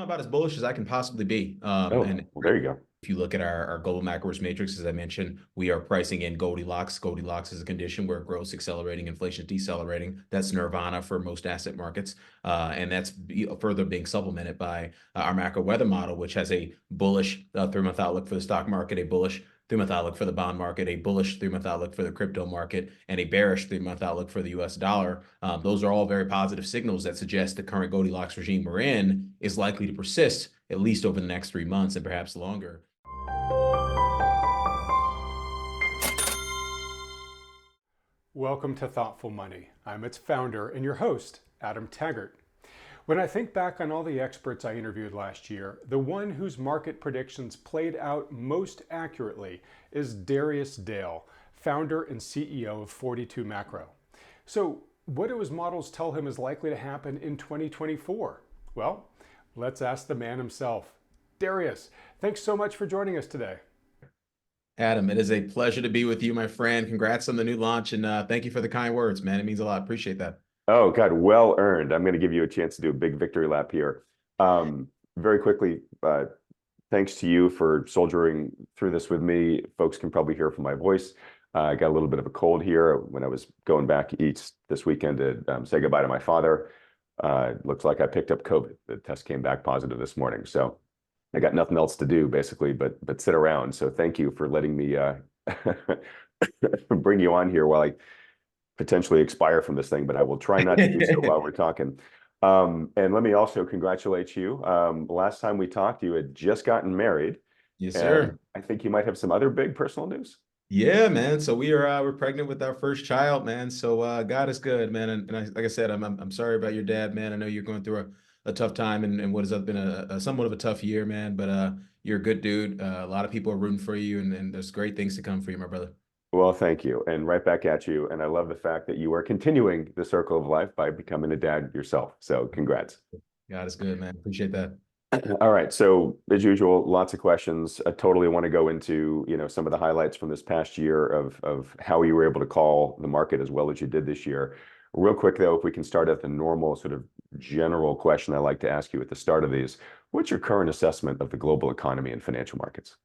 about as bullish as I can possibly be. Oh, And well, there you go. if you look at our global macro risk matrix, as I mentioned, we are pricing in Goldilocks. Goldilocks is a condition where growth is accelerating, inflation is decelerating. That's nirvana for most asset markets. And that's further being supplemented by our macro weather model, which has a bullish 3-month outlook for the stock market, a bullish 3-month outlook for the bond market, a bullish 3-month outlook for the crypto market, and a bearish 3-month outlook for the US dollar. Those are all very positive signals that suggest the current Goldilocks regime we're in is likely to persist at least over the next 3 months and perhaps longer. Welcome to Thoughtful Money. I'm its founder and your host, Adam Taggart. When I think back on all the experts I interviewed last year, the one whose market predictions played out most accurately is Darius Dale, founder and CEO of 42 Macro. So, what do his models tell him is likely to happen in 2024? Well, let's ask the man himself. Darius, thanks so much for joining us today. Adam, it is a pleasure to be with you, my friend. Congrats on the new launch, and thank you for the kind words, man. It means a lot. Appreciate that. Oh, God, well earned. I'm going to give you a chance to do a big victory lap here. Very quickly, thanks to you for soldiering through this with me. Folks can probably hear from my voice. I got a little bit of a cold here when I was going back east this weekend to say goodbye to my father. Looks like I picked up COVID. The test came back positive this morning. So I got nothing else to do basically, but sit around. So thank you for letting me bring you on here while I potentially expire from this thing, but I will try not to do so while we're talking. And let me also congratulate you. Last time we talked, you had just gotten married. Yes, And sir. I think you might have some other big personal news. Yeah, man. So we're pregnant with our first child, man. So God is good, man. And like I said, I'm sorry about your dad, man. I know you're going through a tough time and what has been a somewhat of a tough year, man. But you're a good dude. A lot of people are rooting for you, and there's great things to come for you, my brother. Well, thank you. And right back at you. And I love the fact that you are continuing the circle of life by becoming a dad yourself. So congrats. God is good, man. Appreciate that. All right. So as usual, lots of questions. I totally want to go into, some of the highlights from this past year of how you were able to call the market as well as you did this year. Real quick, though, if we can start at the normal sort of general question I like to ask you at the start of these, what's your current assessment of the global economy and financial markets?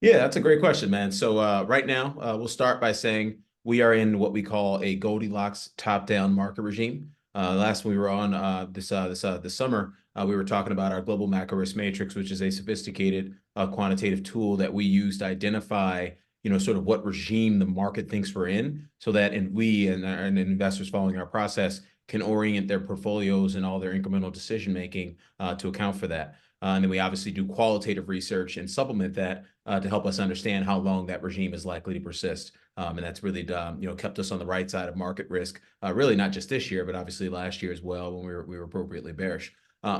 Yeah, that's a great question, man. So right now, we'll start by saying we are in what we call a Goldilocks top-down market regime. Last we were on this summer, we were talking about our global macro risk matrix, which is a sophisticated quantitative tool that we use to identify, sort of what regime the market thinks we're in, so that we and investors following our process can orient their portfolios and all their incremental decision making to account for that. And then we obviously do qualitative research and supplement that to help us understand how long that regime is likely to persist. And that's really, kept us on the right side of market risk, really not just this year, but obviously last year as well when we were appropriately bearish.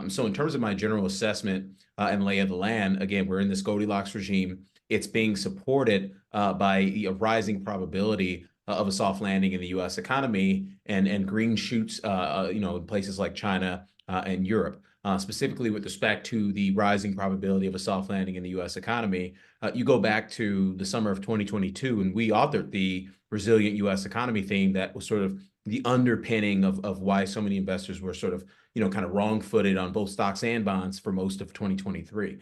So in terms of my general assessment and lay of the land, again, we're in this Goldilocks regime. It's being supported by a rising probability of a soft landing in the U.S. economy and green shoots, in places like China and Europe. Specifically with respect to the rising probability of a soft landing in the U.S. economy, you go back to the summer of 2022, and we authored the resilient U.S. economy theme that was sort of the underpinning of why so many investors were sort of, kind of wrong-footed on both stocks and bonds for most of 2023.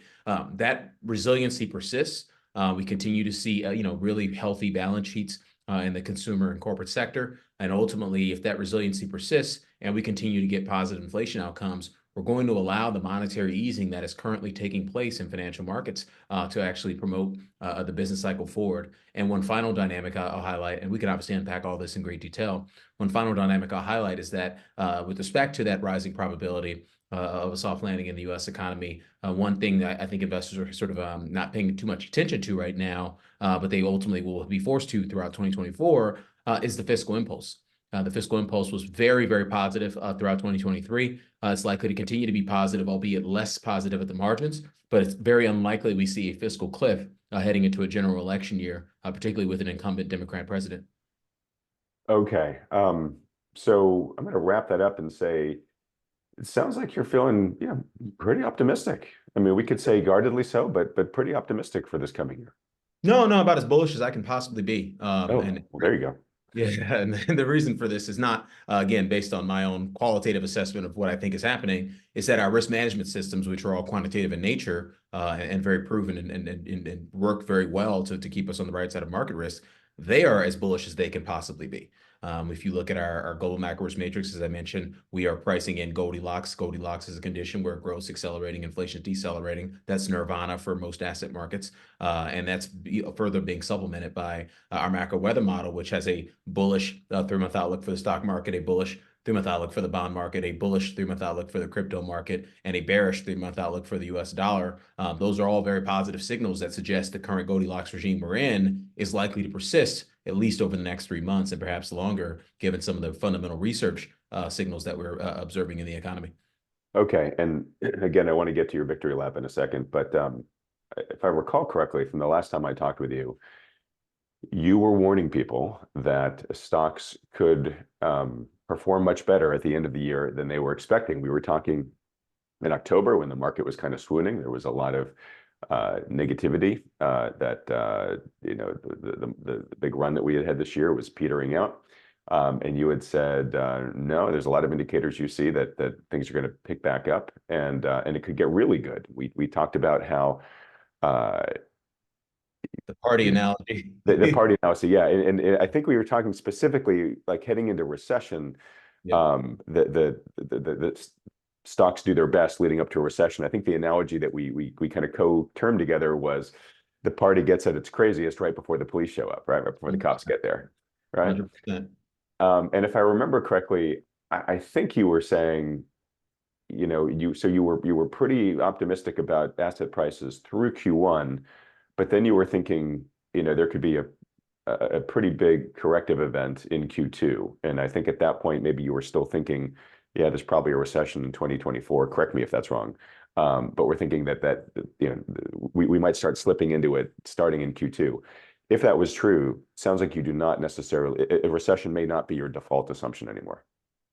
That resiliency persists. We continue to see, really healthy balance sheets in the consumer and corporate sector. And ultimately, if that resiliency persists and we continue to get positive inflation outcomes, we're going to allow the monetary easing that is currently taking place in financial markets to actually promote the business cycle forward. And one final dynamic I'll highlight, and we can obviously unpack all this in great detail. One final dynamic I'll highlight is that with respect to that rising probability of a soft landing in the U.S. economy, one thing that I think investors are sort of not paying too much attention to right now, but they ultimately will be forced to throughout 2024, is the fiscal impulse. The fiscal impulse was very, very positive throughout 2023. It's likely to continue to be positive, albeit less positive at the margins, but it's very unlikely we see a fiscal cliff heading into a general election year, particularly with an incumbent Democrat president. Okay. So I'm going to wrap that up and say, it sounds like you're feeling, pretty optimistic. I mean, we could say guardedly so, but pretty optimistic for this coming year. No, about as bullish as I can possibly be. Oh, And well, there you go. Yeah, and the reason for this is not, again, based on my own qualitative assessment of what I think is happening, is that our risk management systems, which are all quantitative in nature and very proven and work very well to keep us on the right side of market risk, they are as bullish as they can possibly be. If you look at our global macro risk matrix, as I mentioned, we are pricing in Goldilocks. Goldilocks is a condition where growth accelerating, inflation decelerating. That's nirvana for most asset markets. And that's further being supplemented by our macro weather model, which has a bullish 3-month outlook for the stock market, a bullish 3-month outlook for the bond market, a bullish 3-month outlook for the crypto market, and a bearish 3-month outlook for the US dollar. Those are all very positive signals that suggest the current Goldilocks regime we're in is likely to persist at least over the next 3 months and perhaps longer, given some of the fundamental research signals that we're observing in the economy. Okay, and again, I want to get to your victory lap in a second, but if I recall correctly from the last time I talked with you, you were warning people that stocks could perform much better at the end of the year than they were expecting. We were talking in October when the market was kind of swooning. There was a lot of negativity that the big run that we had this year was petering out. And you had said, no, there's a lot of indicators you see that things are going to pick back up and it could get really good. We talked about how the party analogy. the party analogy, yeah. And I think we were talking specifically like heading into recession, the stocks do their best leading up to a recession. I think the analogy that we kind of co-termed together was the party gets at its craziest right before the police show up, right before the cops get there, right? 100%. And if I remember correctly, I think you were saying, you were pretty optimistic about asset prices through Q1, but then you were thinking, there could be a pretty big corrective event in Q2. And I think at that point, maybe you were still thinking, yeah, there's probably a recession in 2024. Correct me if that's wrong. But we're thinking that we might start slipping into it starting in Q2. If that was true, sounds like you do not necessarily, a recession may not be your default assumption anymore.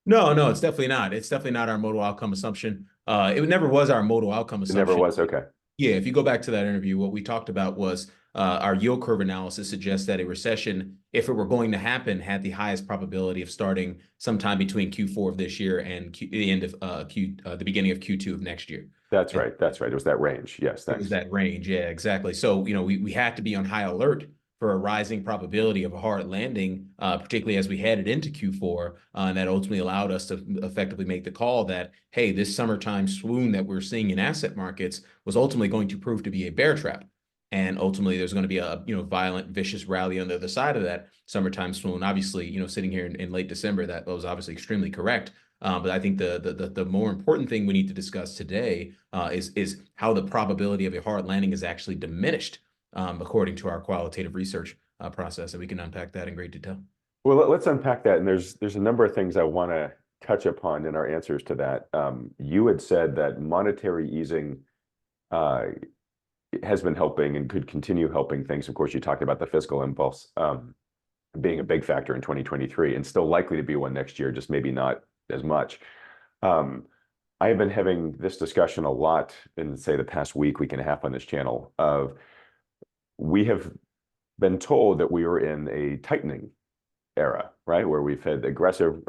No, it's definitely not. It's definitely not our Moto outcome assumption. It never was our Moto outcome assumption. It never was, okay. Yeah, if you go back to that interview, what we talked about was our yield curve analysis suggests that a recession, if it were going to happen, had the highest probability of starting sometime between Q4 of this year and the end of the beginning of Q2 of next year. That's right. It was that range. Yes, thanks. It was that range. Yeah, exactly. So, we had to be on high alert for a rising probability of a hard landing, particularly as we headed into Q4, and that ultimately allowed us to effectively make the call that, hey, this summertime swoon that we're seeing in asset markets was ultimately going to prove to be a bear trap. And ultimately, there's going to be a violent, vicious rally on the other side of that summertime swoon. Obviously, sitting here in late December, that was obviously extremely correct. But I think the more important thing we need to discuss today is how the probability of a hard landing is actually diminished according to our qualitative research process, and we can unpack that in great detail. Well, let's unpack that. And there's a number of things I want to touch upon in our answers to that. You had said that monetary easing has been helping and could continue helping things. Of course, you talked about the fiscal impulse being a big factor in 2023 and still likely to be one next year, just maybe not as much. I have been having this discussion a lot in, say, the past week and a half on this channel of we have been told that we were in a tightening era, right? Where we've had aggressive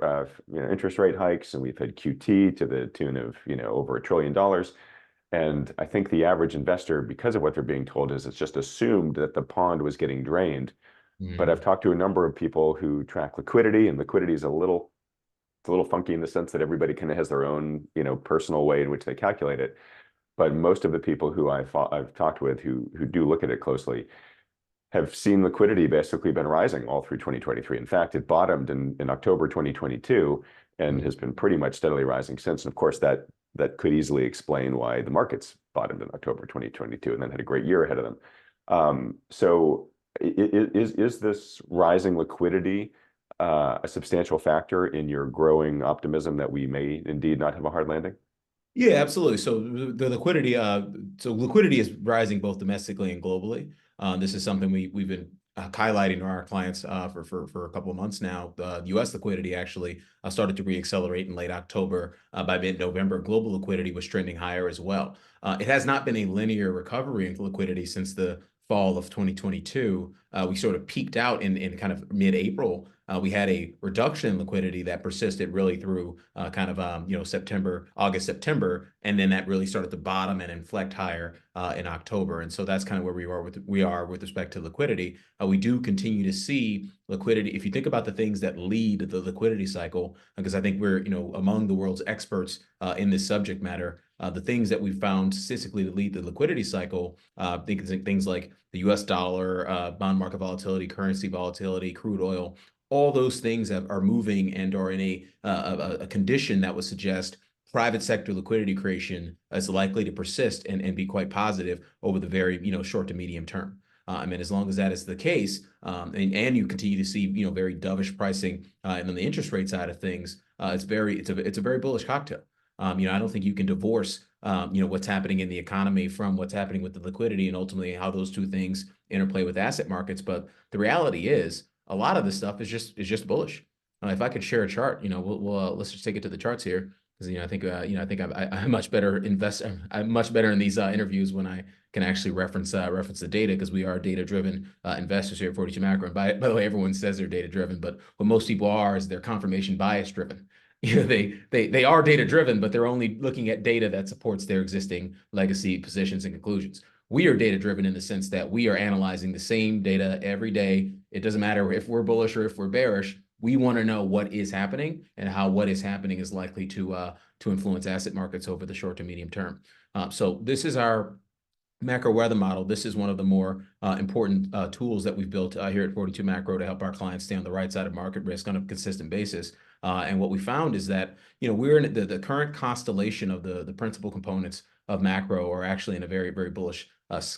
interest rate hikes and we've had QT to the tune of, over $1 trillion. And I think the average investor, because of what they're being told, is it's just assumed that the pond was getting drained. But I've talked to a number of people who track liquidity, and liquidity is a little funky in the sense that everybody kind of has their own, personal way in which they calculate it. But most of the people who I've talked with who do look at it closely have seen liquidity basically been rising all through 2023. In fact, it bottomed in October 2022 and has been pretty much steadily rising since. And of course, that could easily explain why the markets bottomed in October 2022 and then had a great year ahead of them. So is this rising liquidity a substantial factor in your growing optimism that we may indeed not have a hard landing? Yeah, absolutely. So the liquidity is rising both domestically and globally. This is something we've been highlighting to our clients for a couple of months now. The U.S. liquidity actually started to reaccelerate in late October. By mid-November, global liquidity was trending higher as well. It has not been a linear recovery in liquidity since the fall of 2022. We sort of peaked out in kind of mid-April We had a reduction in liquidity that persisted really through September, August, September, and then that really started to bottom and inflect higher in October. And so that's kind of where we are with respect to liquidity. We do continue to see liquidity. If you think about the things that lead the liquidity cycle, because I think we're among the world's experts in this subject matter. The things that we found statistically to lead the liquidity cycle, things like the U.S. dollar, bond market volatility, currency volatility, crude oil, all those things are moving and are in a condition that would suggest private sector liquidity creation is likely to persist and be quite positive over the very short to medium term. I mean, as long as that is the case, and you continue to see very dovish pricing, and on the interest rate side of things, it's a very bullish cocktail. I don't think you can divorce what's happening in the economy from what's happening with the liquidity and ultimately how those two things interplay with asset markets. But the reality is a lot of this stuff is just bullish. If I could share a chart, let's just take it to the charts here. Because I think I'm much better I'm much better in these interviews when I can actually reference the data, because we are data-driven investors here at 42 Macro. And by the way, everyone says they're data-driven, but what most people are is they're confirmation bias-driven. They are data-driven, but they're only looking at data that supports their existing legacy positions and conclusions. We are data-driven in the sense that we are analyzing the same data every day. It doesn't matter if we're bullish or if we're bearish. We want to know what is happening and how what is happening is likely to influence asset markets over the short to medium term. So this is our macro weather model. This is one of the more important tools that we've built here at 42 Macro to help our clients stay on the right side of market risk on a consistent basis. And what we found is that we're in the current constellation of the principal components of macro are actually in a very, very bullish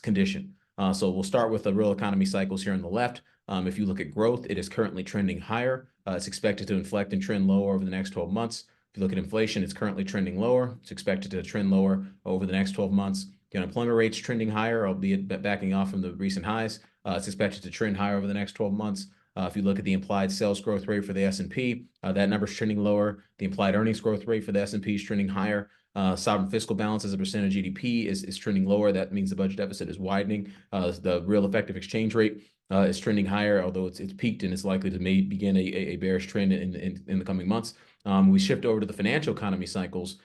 condition. So we'll start with the real economy cycles here on the left. If you look at growth, it is currently trending higher. It's expected to inflect and trend lower over the next 12 months. If you look at inflation, it's currently trending lower. It's expected to trend lower over the next 12 months. The unemployment rate's trending higher, albeit backing off from the recent highs. It's expected to trend higher over the next 12 months. If you look at the implied sales growth rate for the S&P, that number's trending lower. The implied earnings growth rate for the S&P is trending higher. Sovereign fiscal balance as a percent of GDP is trending lower. That means the budget deficit is widening. The real effective exchange rate is trending higher, although it's peaked and is likely to begin a bearish trend in the coming months. We shift over to the financial economy cycles.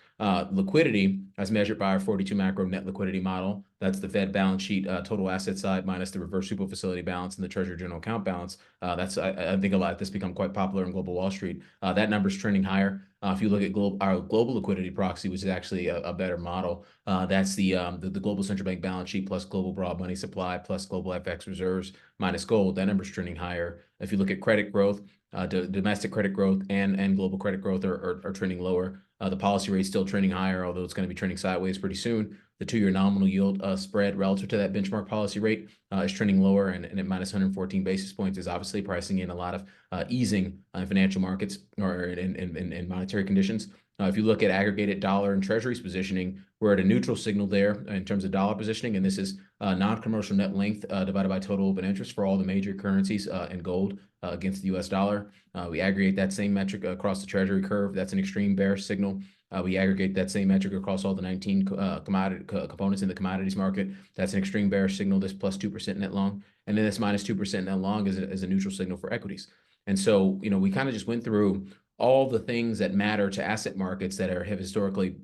Liquidity, as measured by our 42 Macro net liquidity model, that's the Fed balance sheet, total asset side minus the reverse repo facility balance and the Treasury General Account balance. I think a lot of this become quite popular in global Wall Street. That number's trending higher. If you look at our global liquidity proxy, which is actually a better model, that's the global central bank balance sheet plus global broad money supply plus global FX reserves minus gold. That number's trending higher. If you look at credit growth, domestic credit growth and global credit growth are trending lower. The policy rate is still trending higher, although it's going to be trending sideways pretty soon. The 2-year nominal yield spread relative to that benchmark policy rate is trending lower, and at minus 114 basis points is obviously pricing in a lot of easing in financial markets or in monetary conditions. If you look at aggregated dollar and treasuries positioning, we're at a neutral signal there in terms of dollar positioning, and this is non-commercial net length divided by total open interest for all the major currencies and gold against the U.S. dollar. We aggregate that same metric across the treasury curve. That's an extreme bearish signal. We aggregate that same metric across all the 19 commodity components in the commodities market. That's an extreme bearish signal, this plus 2% net long. And then this minus 2% net long is a neutral signal for equities. And so, we kind of just went through all the things that matter to asset markets that have historically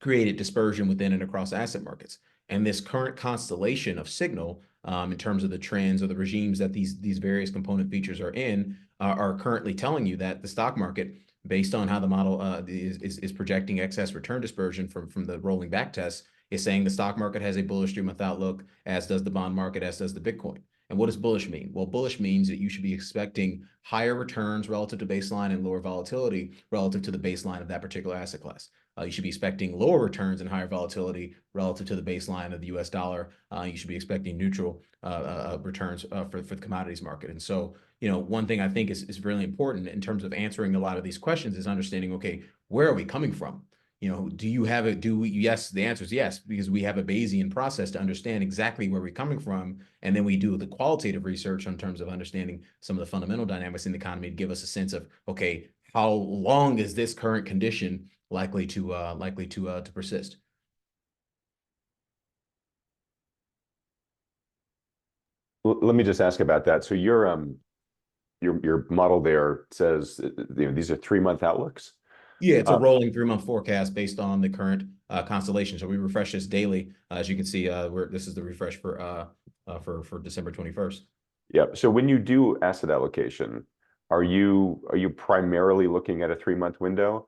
created dispersion within and across asset markets. And this current constellation of signal in terms of the trends or the regimes that these various component features are in are currently telling you that the stock market, based on how the model is projecting excess return dispersion from the rolling back tests, is saying the stock market has a bullish 3-month outlook, as does the bond market, as does the Bitcoin. And what does bullish mean? Well, bullish means that you should be expecting higher returns relative to baseline and lower volatility relative to the baseline of that particular asset class. You should be expecting lower returns and higher volatility relative to the baseline of the U.S. dollar. You should be expecting neutral returns for the commodities market. And so, one thing I think is really important in terms of answering a lot of these questions is understanding, okay, where are we coming from? Yes, the answer is yes, because we have a Bayesian process to understand exactly where we're coming from. And then we do the qualitative research in terms of understanding some of the fundamental dynamics in the economy to give us a sense of, okay, how long is this current condition likely to persist? Let me just ask about that. So your model there says, these are 3-month outlooks. Yeah, it's a rolling 3-month forecast based on the current constellation. So we refresh this daily. As you can see, this is the refresh for December 21st. Yeah. So when you do asset allocation, are you primarily looking at a 3-month window?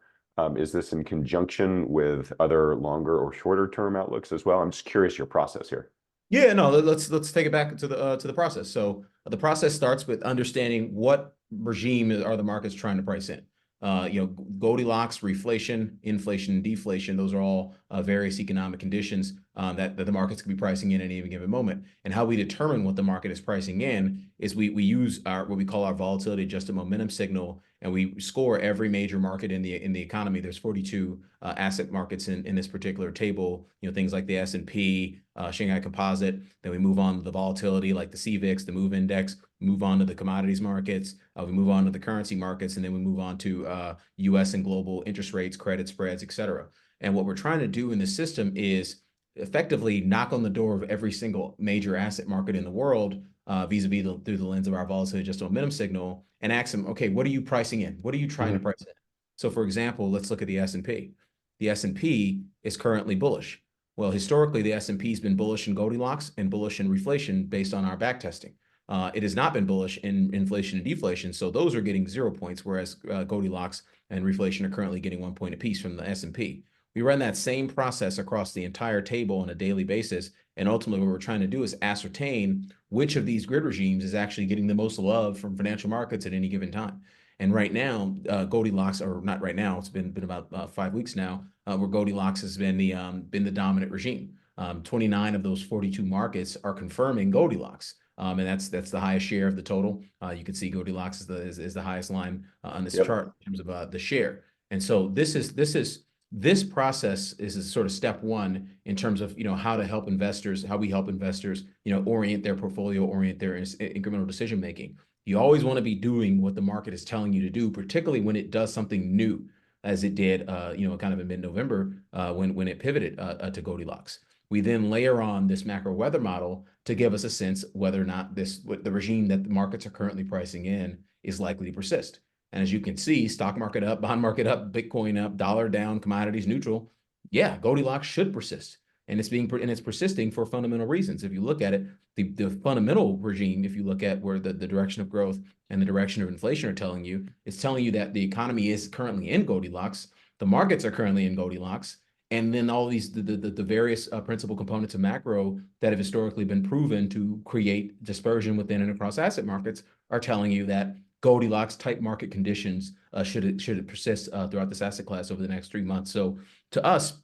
Is this in conjunction with other longer or shorter term outlooks as well? I'm just curious your process here. Yeah, no, let's take it back to the process. So the process starts with understanding what regime are the markets trying to price in. Goldilocks, reflation, inflation, and deflation. Those are all various economic conditions that the markets can be pricing in at any given moment. And how we determine what the market is pricing in is we use what we call our volatility adjusted momentum signal, and we score every major market in the economy. There's 42 asset markets in this particular table. Things like the S&P, Shanghai Composite. Then we move on to the volatility like the CVIX, the MOVE Index. Move on to the commodities markets. We move on to the currency markets, and then we move on to U.S. and global interest rates, credit spreads, et cetera. And what we're trying to do in this system is effectively knock on the door of every single major asset market in the world vis-a-vis through the lens of our volatility adjusted momentum signal, and ask them, okay, what are you pricing in? What are you trying to price in? So for example, let's look at the S&P. The S&P is currently bullish. Well, historically, the S&P has been bullish in Goldilocks and bullish in reflation based on our back testing. It has not been bullish in inflation and deflation, so those are getting 0 points, whereas Goldilocks and reflation are currently getting 1 point apiece from the S&P. We run that same process across the entire table on a daily basis, and ultimately what we're trying to do is ascertain which of these grid regimes is actually getting the most love from financial markets at any given time. And right now, Goldilocks, or not right now, it's been about 5 weeks now, where Goldilocks has been the dominant regime. 29 of those 42 markets are confirming Goldilocks. And that's the highest share of the total. You can see Goldilocks is the highest line on this chart in terms of the share. And so this process is sort of step one in terms of how to help investors, how we help investors orient their portfolio, orient their incremental decision making. You always want to be doing what the market is telling you to do, particularly when it does something new, as it did kind of in mid-November when it pivoted to Goldilocks. We then layer on this macro weather model to give us a sense whether or not the regime that the markets are currently pricing in is likely to persist. And as you can see, stock market up, bond market up, Bitcoin up, dollar down, commodities neutral. Yeah, Goldilocks should persist. And it's persisting for fundamental reasons. If you look at it, the fundamental regime, if you look at where the direction of growth and the direction of inflation are telling you, it's telling you that the economy is currently in Goldilocks, the markets are currently in Goldilocks, and then all these the various principal components of macro that have historically been proven to create dispersion within and across asset markets are telling you that Goldilocks type market conditions should it persist throughout this asset class over the next 3 months. So to us,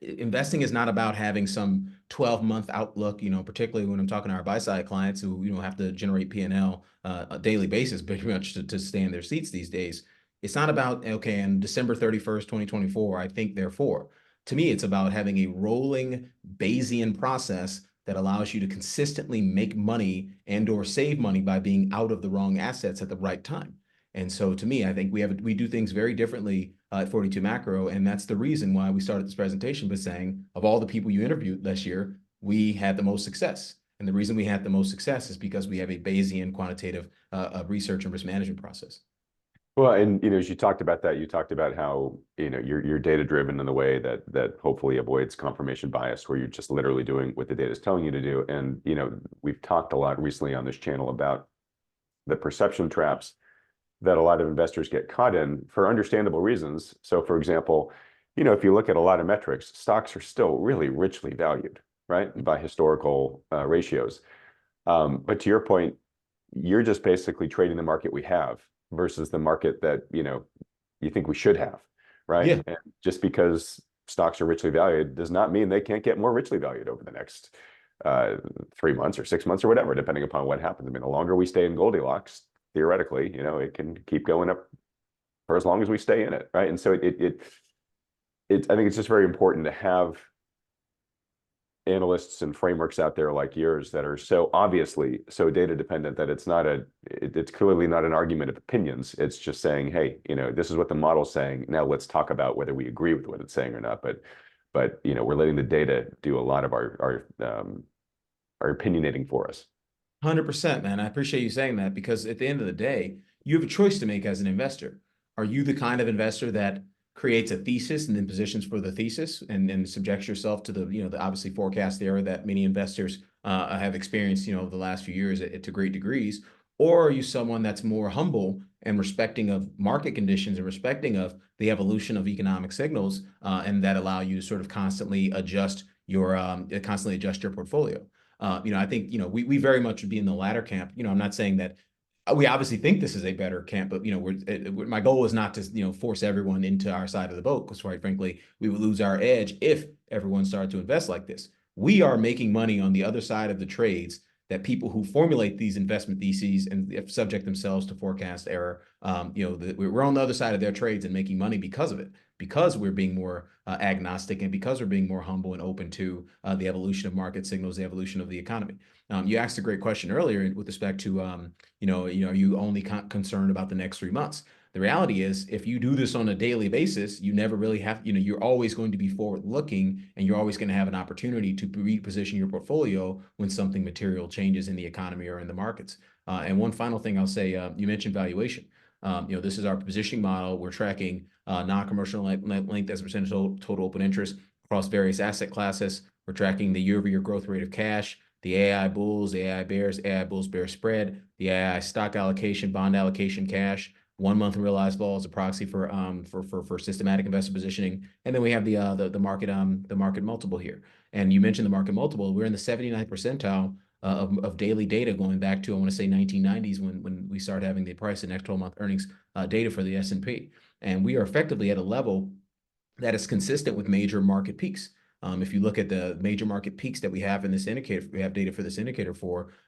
investing is not about having some 12-month outlook, particularly when I'm talking to our buy-side clients who have to generate P&L a daily basis pretty much to stay in their seats these days. It's not about, okay, on December 31st, 2024, I think therefore. To me, it's about having a rolling Bayesian process that allows you to consistently make money and or save money by being out of the wrong assets at the right time. And so to me, I think we do things very differently at 42 Macro, and that's the reason why we started this presentation by saying, of all the people you interviewed this year, we had the most success. And the reason we had the most success is because we have a Bayesian quantitative research and risk management process. Well, and as you talked about that, you talked about how you're data driven in the way that hopefully avoids confirmation bias, where you're just literally doing what the data is telling you to do. And we've talked a lot recently on this channel about the perception traps that a lot of investors get caught in for understandable reasons. So, for example, if you look at a lot of metrics, stocks are still really richly valued, right, by historical ratios. But to your point, you're just basically trading the market we have versus the market that you think we should have, right? Yeah. And just because stocks are richly valued does not mean they can't get more richly valued over the next 3 months or 6 months or whatever, depending upon what happens. I mean, the longer we stay in Goldilocks, theoretically, it can keep going up for as long as we stay in it, right? And so I think it's just very important to have analysts and frameworks out there like yours that are so obviously so data dependent that it's clearly not an argument of opinions. It's just saying, hey, this is what the model's saying. Now let's talk about whether we agree with what it's saying or not. But we're letting the data do a lot of our opinionating for us. 100%, man. I appreciate you saying that because at the end of the day, you have a choice to make as an investor. Are you the kind of investor that creates a thesis and then positions for the thesis and subjects yourself to the obviously forecast error that many investors have experienced, the last few years to great degrees? Or are you someone that's more humble and respecting of market conditions and respecting of the evolution of economic signals, and that allow you to sort of constantly adjust your portfolio? I think, we very much would be in the latter camp. I'm not saying that we obviously think this is a better camp, but my goal is not to force everyone into our side of the boat, because quite frankly, we would lose our edge if everyone started to invest like this. We are making money on the other side of the trades that people who formulate these investment theses and subject themselves to forecast error, we're on the other side of their trades and making money because of it, because we're being more agnostic and because we're being more humble and open to the evolution of market signals, the evolution of the economy. You asked a great question earlier with respect to, are you only concerned about the next 3 months? The reality is, if you do this on a daily basis, you never really have, you're always going to be forward looking, and you're always going to have an opportunity to reposition your portfolio when something material changes in the economy or in the markets. And one final thing I'll say, you mentioned valuation. This is our positioning model. We're tracking non-commercial length as a percentage of total open interest across various asset classes. We're tracking the year-over-year growth rate of cash, the AI bulls, the AI bears, AI bulls bear spread, the AI stock allocation, bond allocation, cash, 1 month realized vol as a proxy for systematic investor positioning, and then we have the market multiple here. And you mentioned the market multiple. We're in the 79th percentile of daily data going back to, I want to say, 1990s when we started having the price and next 12-month earnings data for the S&P, and we are effectively at a level that is consistent with major market peaks. If you look at the major market peaks that we have in this indicator, we have data for this indicator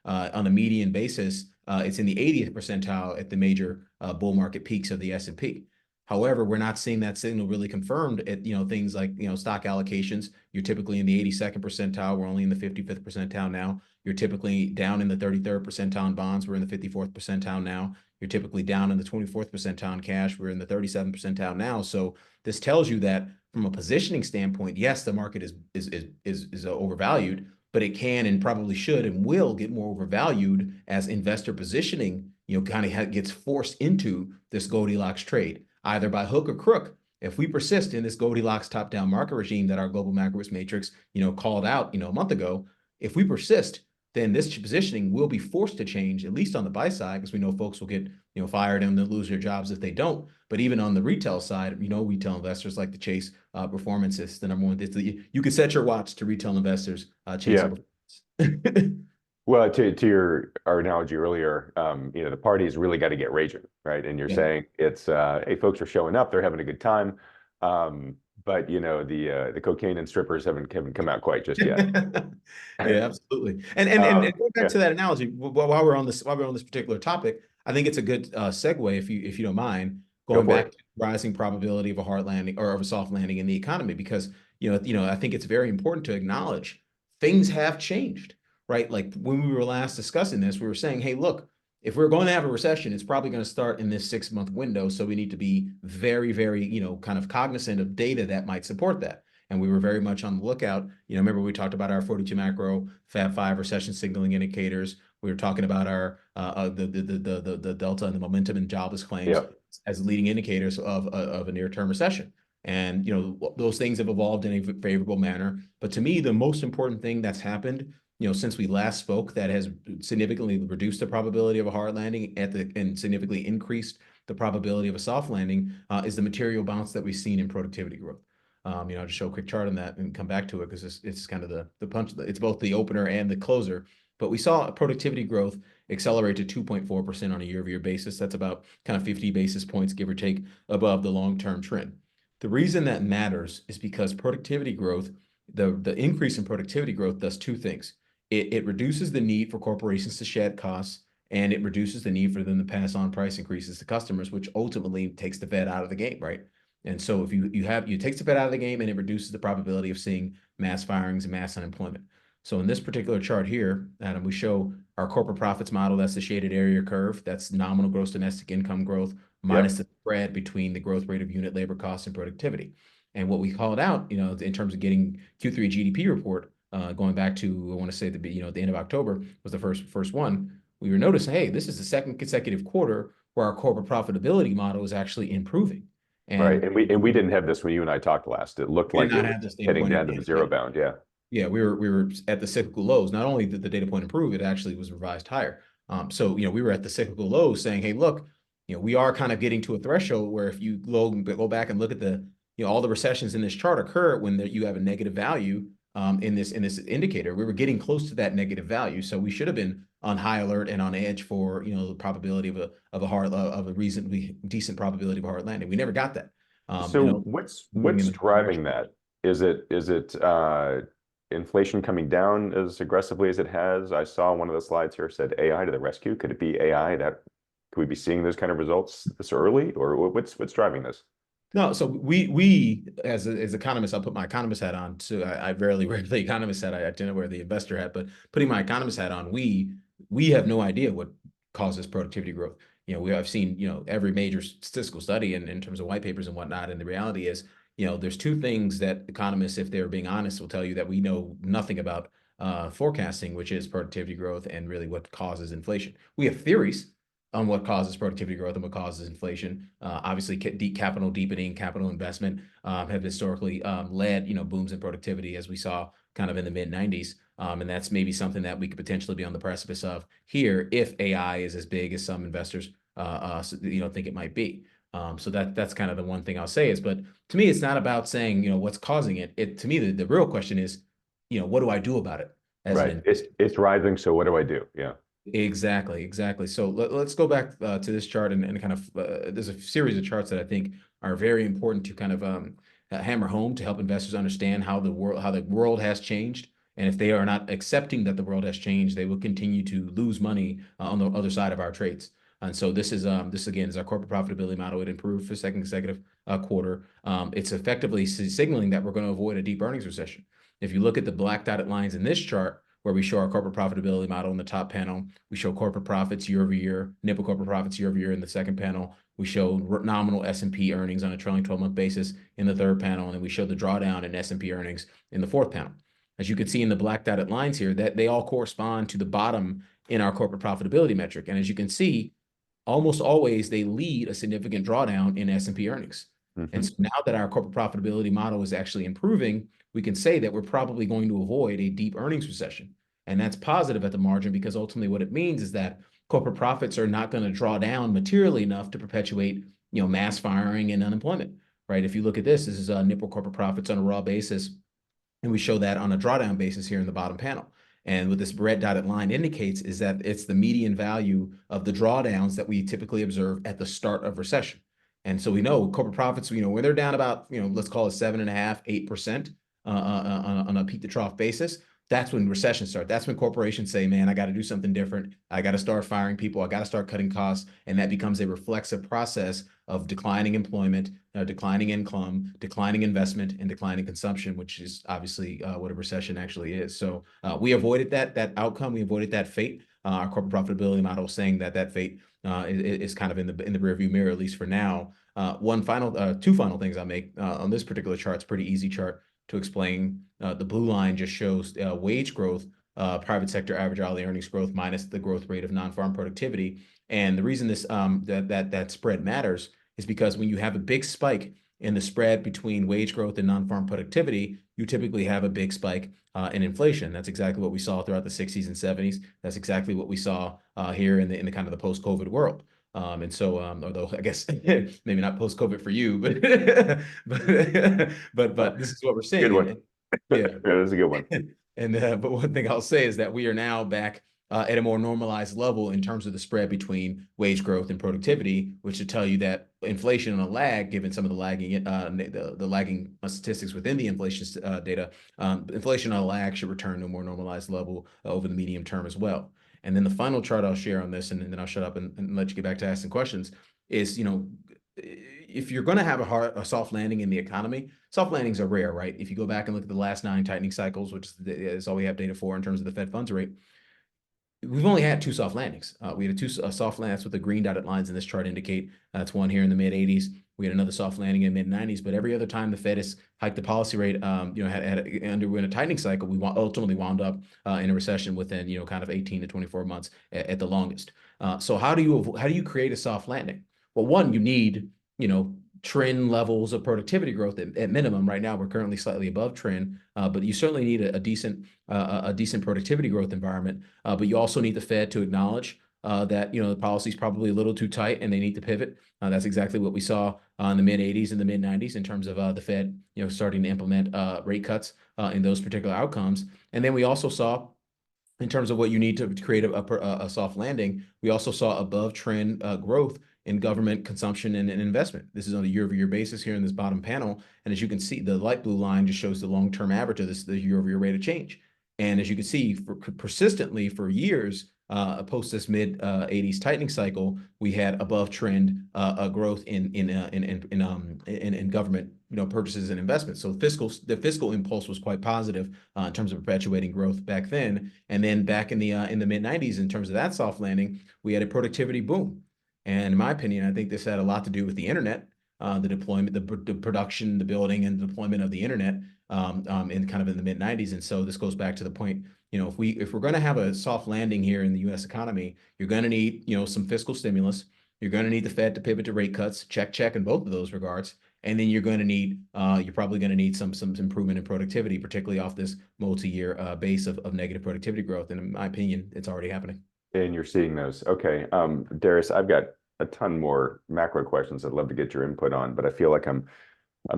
on a median basis, it's in the 80th percentile at the major bull market peaks of the S&P. However, we're not seeing that signal really confirmed at, things like, stock allocations. You're typically in the 82nd percentile. We're only in the 55th percentile now. You're typically down in the 33rd percentile in bonds. We're in the 54th percentile now. You're typically down in the 24th percentile in cash. We're in the 37th percentile now. So this tells you that from a positioning standpoint, yes, the market is overvalued, but it can and probably should and will get more overvalued as investor positioning, kind of gets forced into this Goldilocks trade, either by hook or crook. If we persist in this Goldilocks top-down market regime that our global macro risk matrix, called out, a month ago, if we persist, then this positioning will be forced to change, at least on the buy side, because we know folks will get, fired and they'll lose their jobs if they don't. But even on the retail side, retail investors like to chase performance. It's the number one. You could set your watch to retail investors chasing performance. Well, to our analogy earlier, the party's really got to get raging, right? And you're saying it's, hey, folks are showing up, they're having a good time, but the cocaine and strippers haven't come out quite just yet. Yeah, absolutely. And going back to that analogy, while we're on this particular topic, I think it's a good segue, if you don't mind, going back to rising probability of a hard landing or of a soft landing in the economy, because I think it's very important to acknowledge things have changed, right? Like when we were last discussing this, we were saying, hey, look, if we're going to have a recession, it's probably going to start in this 6-month window. So we need to be very, very, kind of cognizant of data that might support that. And we were very much on the lookout. Remember we talked about our 42 macro Fab 5 recession signaling indicators. We were talking about our the delta and the momentum and jobless claims as leading indicators of a near-term recession. And those things have evolved in a favorable manner. But to me, the most important thing that's happened, since we last spoke, that has significantly reduced the probability of a hard landing and significantly increased the probability of a soft landing, is the material bounce that we've seen in productivity growth. I'll just show a quick chart on that and come back to it because it's kind of the punch. It's both the opener and the closer. But we saw a productivity growth accelerate to 2.4% on a year-over-year basis. That's about kind of 50 basis points, give or take, above the long-term trend. The reason that matters is because productivity growth, the increase in productivity growth does two things. It reduces the need for corporations to shed costs, and it reduces the need for them to pass on price increases to customers, which ultimately takes the Fed out of the game, right? And so if you takes the Fed out of the game, and it reduces the probability of seeing mass firings and mass unemployment. So in this particular chart here, Adam, we show our corporate profits model. That's the shaded area curve. That's nominal gross domestic income growth minus the spread between the growth rate of unit labor costs and productivity. And what we called out, in terms of getting Q3 GDP report going back to, I want to say the end of October was the first one. We were noticing, hey, this is the second consecutive quarter where our corporate profitability model is actually improving. Right. And And we didn't have this when you and I talked last. It looked we did like it not was have this data heading point. down to the zero bound. Yeah. Yeah, we were at the cyclical lows. Not only did the data point improve, it actually was revised higher. So we were at the cyclical lows, saying, "Hey, look, we are kind of getting to a threshold where if you go back and look at the all the recessions in this chart occur when you have a negative value in this indicator. We were getting close to that negative value, so we should have been on high alert and on edge for the probability of a reasonably decent probability of a hard landing. We never got that. So what's driving that? Is it inflation coming down as aggressively as it has? I saw one of the slides here said AI to the rescue. Could it be AI that could we be seeing those kind of results this early, or what's driving this? No, so we as economists, I'll put my economist hat on. So I rarely wear the economist hat. I tend to wear the investor hat. But putting my economist hat on, we have no idea what causes productivity growth. I've seen every major statistical study in terms of white papers and whatnot. And the reality is, there's two things that economists, if they're being honest, will tell you that we know nothing about forecasting, which is productivity growth and really what causes inflation. We have theories on what causes productivity growth and what causes inflation. Obviously, capital deepening, capital investment have historically led booms in productivity, as we saw kind of in the mid 90s. And that's maybe something that we could potentially be on the precipice of here if AI is as big as some investors think it might be. So that's kind of the one thing I'll say is, but to me, it's not about saying what's causing it. To me, the real question is, what do I do about it? Right. It's rising. So what do I do? Yeah. Exactly. So let's go back to this chart and kind of there's a series of charts that I think are very important to kind of hammer home to help investors understand how the world has changed. And if they are not accepting that the world has changed, they will continue to lose money on the other side of our trades. And so this again is our corporate profitability model. It improved for second consecutive quarter. It's effectively signaling that we're going to avoid a deep earnings recession. If you look at the black dotted lines in this chart, where we show our corporate profitability model in the top panel. We show corporate profits year over year, nipple corporate profits year over year in the second panel. We show nominal S&P earnings on a trailing 12-month basis in the third panel, and then we show the drawdown in S&P earnings in the fourth panel. As you can see in the black dotted lines here, that they all correspond to the bottom in our corporate profitability metric. And as you can see, almost always they lead a significant drawdown in S&P earnings. Mm-hmm. And so now that our corporate profitability model is actually improving, we can say that we're probably going to avoid a deep earnings recession. And that's positive at the margin because ultimately what it means is that corporate profits are not going to draw down materially enough to perpetuate, mass firing and unemployment, right? If you look at this is nipple corporate profits on a raw basis, and we show that on a drawdown basis here in the bottom panel. And what this red dotted line indicates is that it's the median value of the drawdowns that we typically observe at the start of recession. And so we know corporate profits, when they're down about, let's call it 7.5%, 8%. On a peak to trough basis, that's when recessions start. That's when corporations say, man, I got to do something different. I got to start firing people. I got to start cutting costs. And that becomes a reflexive process of declining employment, declining income, declining investment, and declining consumption, which is obviously what a recession actually is. So we avoided that outcome. We avoided that fate. Our corporate profitability model saying that fate is kind of in the rearview mirror, at least for now. Two final things I'll make on this particular chart. It's a pretty easy chart to explain. The blue line just shows wage growth, private sector average hourly earnings growth minus the growth rate of non-farm productivity. And the reason this that spread matters is because when you have a big spike in the spread between wage growth and non-farm productivity, you typically have a big spike in inflation. That's exactly what we saw throughout the 60s and 70s. That's exactly what we saw here in the kind of the post-COVID world. And so, although I guess maybe not post-COVID for you, but this is what we're seeing. Good one. Yeah, that's a good one. And but one thing I'll say is that we are now back at a more normalized level in terms of the spread between wage growth and productivity, which should tell you that inflation on a lag, given some of the lagging the lagging statistics within the inflation data, inflation on a lag should return to a more normalized level over the medium term as well. And then the final chart I'll share on this, and then I'll shut up and let you get back to asking questions, is, if you're going to have a soft landing in the economy, soft landings are rare, right? If you go back and look at the last 9 tightening cycles, which is all we have data for in terms of the Fed funds rate, we've only had 2 soft landings. We had 2 soft landings with the green dotted lines in this chart indicate. That's one here in the mid 80s We had another soft landing in mid-90s, but every other time the Fed has hiked the policy rate, underwent a tightening cycle, we ultimately wound up in a recession within, kind of 18 to 24 months at the longest. So how do you create a soft landing? Well, one, you need, trend levels of productivity growth at minimum. Right now, we're currently slightly above trend, but you certainly need a decent productivity growth environment. But you also need the Fed to acknowledge that the policy is probably a little too tight and they need to pivot. That's exactly what we saw in the mid 80s and the mid 90s in terms of the Fed starting to implement rate cuts in those particular outcomes. And then we also saw, in terms of what you need to create a soft landing, we also saw above trend growth in government consumption and investment. This is on a year-over-year basis here in this bottom panel. And as you can see, the light blue line just shows the long-term average of the year-over-year rate of change. And as you can see, persistently for years, post this mid 80s tightening cycle, we had above trend growth in government purchases and investments. So the fiscal impulse was quite positive in terms of perpetuating growth back then. And then back in the mid 90s, in terms of that soft landing, we had a productivity boom. And in my opinion, I think this had a lot to do with the internet, the deployment, the production, the building, and the deployment of the internet in the mid 90s. And so this goes back to the point, if we're going to have a soft landing here in the U.S. economy, you're going to need some fiscal stimulus. You're going to need the Fed to pivot to rate cuts, check in both of those regards. And then you're probably going to need some improvement in productivity, particularly off this multi-year base of negative productivity growth. And in my opinion, it's already happening. And you're seeing those. Okay. Darius, I've got a ton more macro questions I'd love to get your input on, but I feel like I'm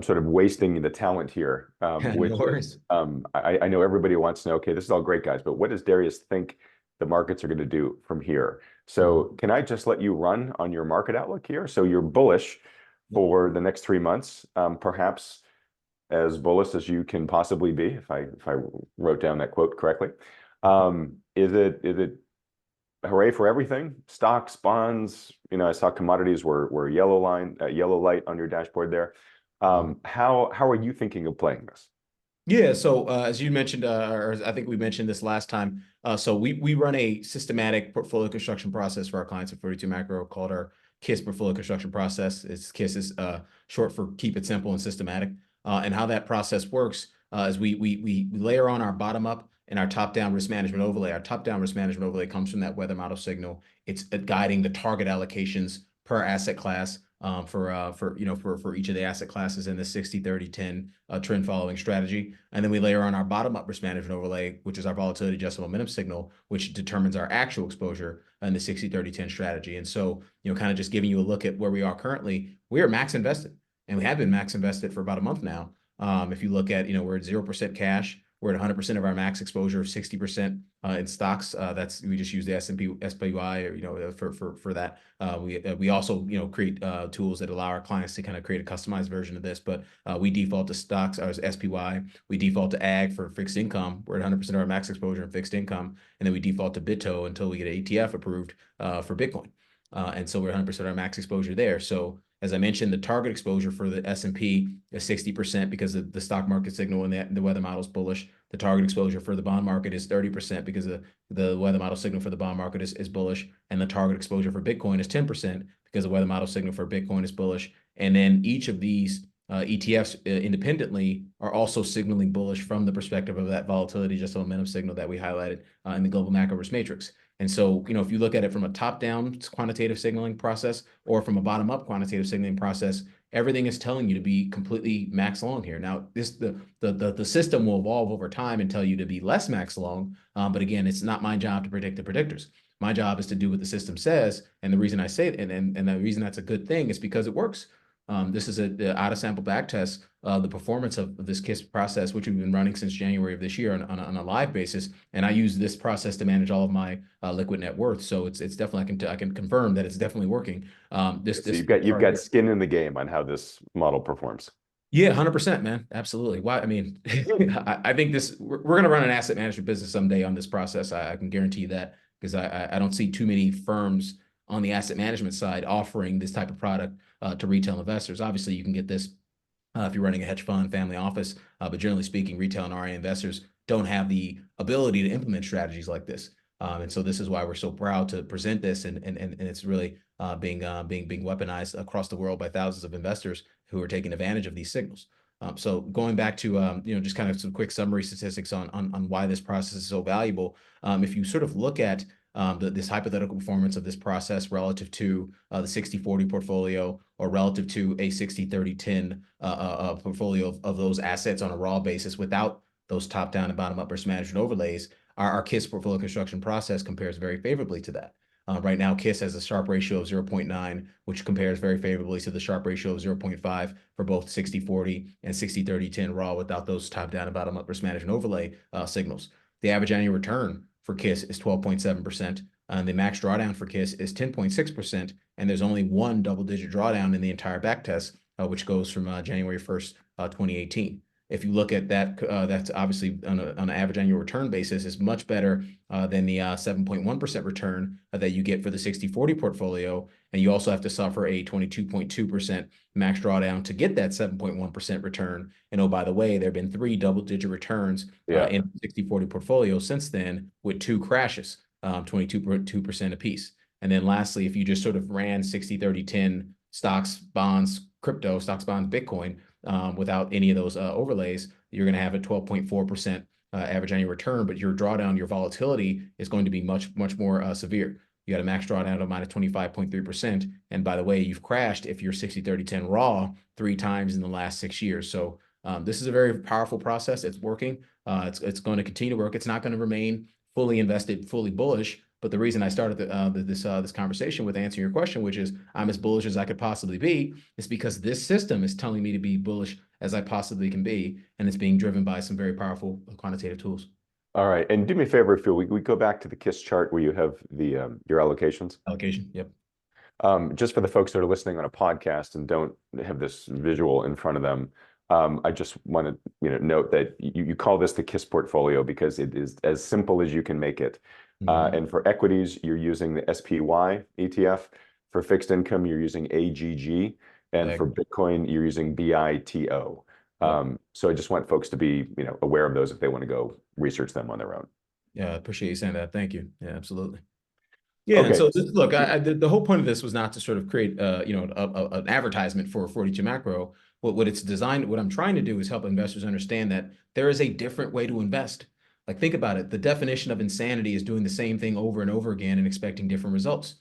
sort of wasting the talent here. No worries. I know everybody wants to know, okay, this is all great, guys, but what does Darius think the markets are going to do from here? So can I just let you run on your market outlook here? So you're bullish for the next 3 months, perhaps as bullish as you can possibly be, if I wrote down that quote correctly. Is it hooray for everything? Stocks, bonds, I saw commodities were yellow light on your dashboard there. How are you thinking of playing this? Yeah, so as you mentioned, or I think we mentioned this last time, so we run a systematic portfolio construction process for our clients at 42 Macro called our KISS portfolio construction process. KISS is short for keep it simple and systematic. And how that process works is we layer on our bottom up and our top-down risk management overlay. Our top-down risk management overlay comes from that weather model signal. It's guiding the target allocations per asset class for each of the asset classes in the 60-30-10 trend following strategy. And then we layer on our bottom-up risk management overlay, which is our volatility adjusted momentum signal, which determines our actual exposure in the 60-30-10 strategy. And so, kind of just giving you a look at where we are currently, we are max invested, and we have been max invested for about a month now. If you look at, we're at 0% cash. We're at 100% of our max exposure, 60% in stocks. We just use the S&P SPY, for that. We also, create tools that allow our clients to kind of create a customized version of this. But we default to stocks as SPY. We default to ag for fixed income. We're at 100% of our max exposure in fixed income, and then we default to BITO until we get an ETF approved for Bitcoin. And so we're 100% of our max exposure there. So as I mentioned, the target exposure for the S&P is 60% because of the stock market signal and the weather model is bullish. The target exposure for the bond market is 30% because the weather model signal for the bond market is bullish. And the target exposure for Bitcoin is 10% because the weather model signal for Bitcoin is bullish. And then each of these ETFs independently are also signaling bullish from the perspective of that volatility adjusted momentum signal that we highlighted in the global macro risk matrix. And so, if you look at it from a top-down quantitative signaling process or from a bottom-up quantitative signaling process, everything is telling you to be completely max long here. Now, the system will evolve over time and tell you to be less max long. But again, it's not my job to predict the predictors. My job is to do what the system says. And the reason I say it, and the reason that's a good thing is because it works. This is the out of sample back test, the performance of this KISS process, which we've been running since January of this year on a live basis. And I use this process to manage all of my liquid net worth. So it's definitely, I can confirm that it's definitely working. So you've got skin in the game on how this model performs. Yeah, 100%, man. Absolutely. Why? I mean, I think we're going to run an asset management business someday on this process. I can guarantee you that, because I don't see too many firms on the asset management side offering this type of product to retail investors. Obviously, you can get this if you're running a hedge fund, family office, but generally speaking, retail and RIA investors don't have the ability to implement strategies like this. And so this is why we're so proud to present this, and it's really being weaponized across the world by thousands of investors who are taking advantage of these signals. So going back to just kind of some quick summary statistics on why this process is so valuable. If you sort of look at this hypothetical performance of this process relative to the 60-40 portfolio or relative to a 60-30-10 portfolio of those assets on a raw basis without those top-down and bottom-up risk management overlays, our KISS portfolio construction process compares very favorably to that. Right now, KISS has a Sharpe ratio of 0.9, which compares very favorably to the Sharpe ratio of 0.5 for both 60-40 and 60-30-10 raw without those top-down and bottom-up risk management overlay signals. The average annual return for KISS is 12.7%. The max drawdown for KISS is 10.6%, and there's only one double-digit drawdown in the entire back test, which goes from January 1st, 2018. If you look at that, that's obviously on an average annual return basis is much better than the 7.1% return that you get for the 60-40 portfolio. And you also have to suffer a 22.2% max drawdown to get that 7.1% return. And oh, by the way, there have been 3 double-digit returns in the 60-40 portfolio since then with 2 crashes, 22% apiece. And then lastly, if you just sort of ran 60-30-10 stocks, bonds, crypto, stocks, bonds, Bitcoin, without any of those overlays, you're going to have a 12.4% average annual return, but your drawdown, your volatility is going to be much more severe. You got a max drawdown of minus 25.3%. And by the way, you've crashed if you're 60-30-10 raw 3 times in the last 6 years. So this is a very powerful process. It's working. It's going to continue to work. It's not going to remain fully invested, fully bullish. But the reason I started this conversation with answering your question, which is I'm as bullish as I could possibly be, is because this system is telling me to be bullish as I possibly can be, and it's being driven by some very powerful quantitative tools. All right, and do me a favor, Phil. We go back to the KISS chart where you have the your allocations. Allocation, yep. Just for the folks that are listening on a podcast and don't have this visual in front of them, I just want to note that you call this the KISS portfolio because it is as simple as you can make it. And for equities, you're using the SPY ETF. For fixed income, you're using AGG. And for Bitcoin, you're using BITO. So I just want folks to be aware of those if they want to go research them on their own. Yeah, I appreciate you saying that. Thank you. Yeah, absolutely. Yeah, okay. And so look, the whole point of this was not to sort of create an advertisement for 42 Macro. What it's designed, what I'm trying to do is help investors understand that there is a different way to invest. Like, think about it. The definition of insanity is doing the same thing over and over again and expecting different results.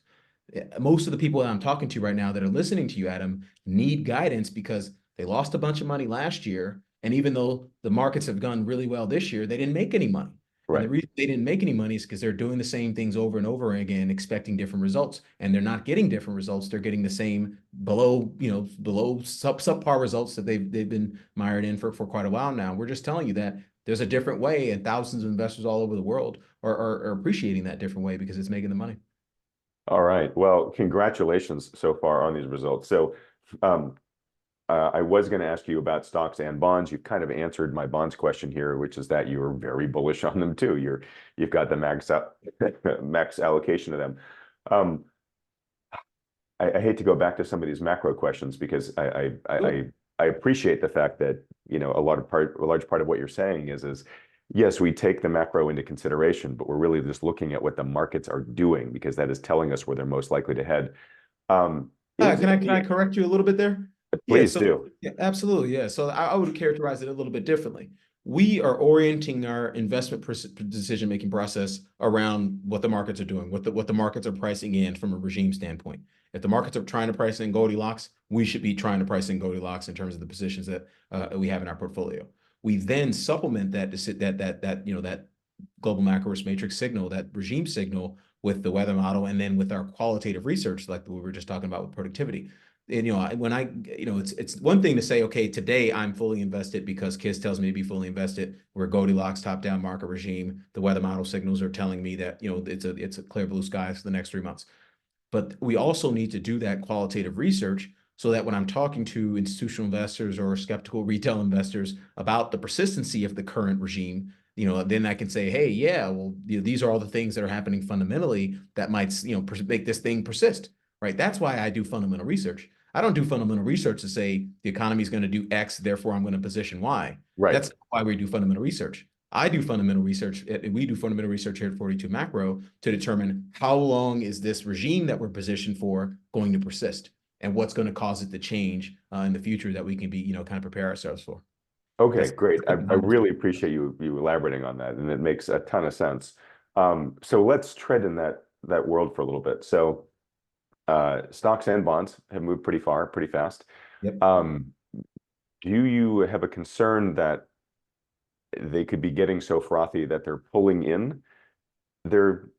Most of the people that I'm talking to right now that are listening to you, Adam, need guidance because they lost a bunch of money last year. And even though the markets have gone really well this year, they didn't make any money. Right. And the reason they didn't make any money is because they're doing the same things over and over again, expecting different results. And they're not getting different results. They're getting the same below subpar results that they've been mired in for quite a while now. We're just telling you that there's a different way, and thousands of investors all over the world are appreciating that different way because it's making the money. All right. Well, congratulations so far on these results. So I was going to ask you about stocks and bonds. You've kind of answered my bonds question here, which is that you're very bullish on them too. You've got the max allocation of them. I hate to go back to some of these macro questions because I appreciate the fact that a large part of what you're saying is yes, we take the macro into consideration, but we're really just looking at what the markets are doing because that is telling us where they're most likely to head. Can I correct you a little bit there? Please do. Yeah, absolutely. Yeah. So I would characterize it a little bit differently. We are orienting our investment decision-making process around what the markets are doing, what the markets are pricing in from a regime standpoint. If the markets are trying to price in Goldilocks, we should be trying to price in Goldilocks in terms of the positions that we have in our portfolio. We then supplement that global macro risk matrix signal, that regime signal, with the weather model, and then with our qualitative research, like we were just talking about with productivity. And it's one thing to say, okay, today I'm fully invested because KISS tells me to be fully invested. We're Goldilocks top-down market regime. The weather model signals are telling me that it's a clear blue sky for the next 3 months. But we also need to do that qualitative research so that when I'm talking to institutional investors or skeptical retail investors about the persistency of the current regime, then I can say, hey, yeah, well, these are all the things that are happening fundamentally that might, make this thing persist, right? That's why I do fundamental research. I don't do fundamental research to say the economy is going to do X, therefore I'm going to position Y. Right. That's why we do fundamental research. I do fundamental research. We do fundamental research here at 42 Macro to determine how long is this regime that we're positioned for going to persist, and what's going to cause it to change in the future that we can be, kind of prepare ourselves for. Okay, That's great. I really appreciate you elaborating on that, and it makes a ton of sense. So let's tread in that world for a little bit. So stocks and bonds have moved pretty far, pretty fast. Yep. Do you have a concern that they could be getting so frothy that they're pulling in their,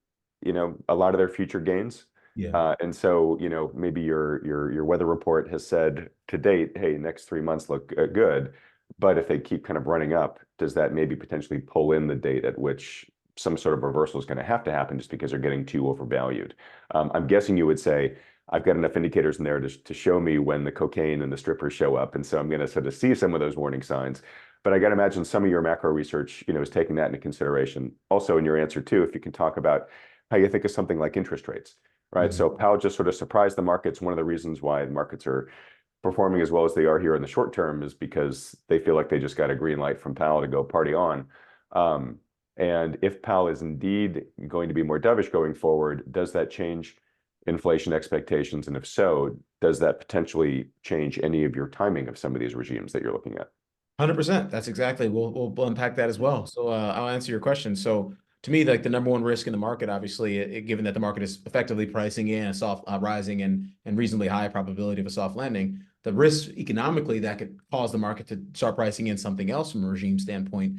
a lot of their future gains? Yeah. And so, maybe your weather report has said to date, hey, next 3 months look good. But if they keep kind of running up, does that maybe potentially pull in the date at which some sort of reversal is going to happen just because they're getting too overvalued? I'm guessing you would say, I've got enough indicators in there to show me when the cocaine and the strippers show up. And so I'm going to sort of see some of those warning signs. But I got to imagine some of your macro research, is taking that into consideration. Also in your answer too, if you can talk about how you think of something like interest rates, right? So Powell just sort of surprised the markets. One of the reasons why the markets are performing as well as they are here in the short term is because they feel like they just got a green light from Powell to go party on. And if Powell is indeed going to be more dovish going forward, does that change inflation expectations? And if so, does that potentially change any of your timing of some of these regimes that you're looking at? 100%. That's exactly. We'll unpack that as well. So I'll answer your question. So to me, like the number one risk in the market, obviously, given that the market is effectively pricing in a soft rising and reasonably high probability of a soft landing, the risk economically that could cause the market to start pricing in something else from a regime standpoint